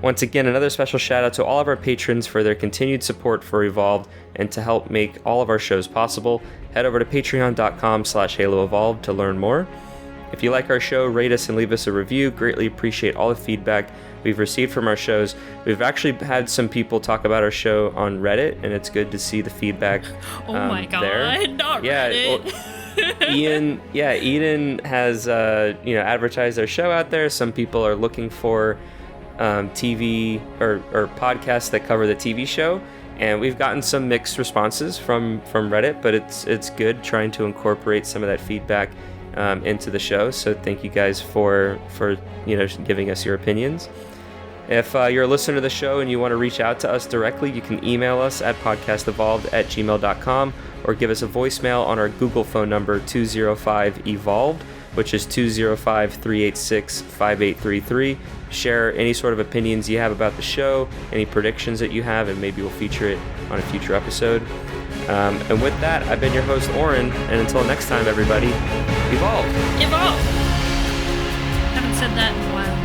Once again, another special shout out to all of our patrons for their continued support for Evolved, and to help make all of our shows possible, head over to patreon.com/HaloEvolved to learn more. If you like our show, rate us and leave us a review. Greatly appreciate all the feedback we've received from our shows. We've actually had some people talk about our show on Reddit, and it's good to see the feedback. Oh my god, there. Not Reddit. Eden has advertised their show out there. Some people are looking for TV or podcasts that cover the TV show, and we've gotten some mixed responses from Reddit, but it's good trying to incorporate some of that feedback into the show. So thank you guys for giving us your opinions. If you're a listener to the show and you want to reach out to us directly, you can email us at podcastevolved@gmail.com or give us a voicemail on our Google phone number 205-EVOLVED, which is 205-386-5833. Share any sort of opinions you have about the show, any predictions that you have, and maybe we'll feature it on a future episode. And with that, I've been your host, Oran, and until next time, everybody, evolve! Evolve! Haven't said that in a while.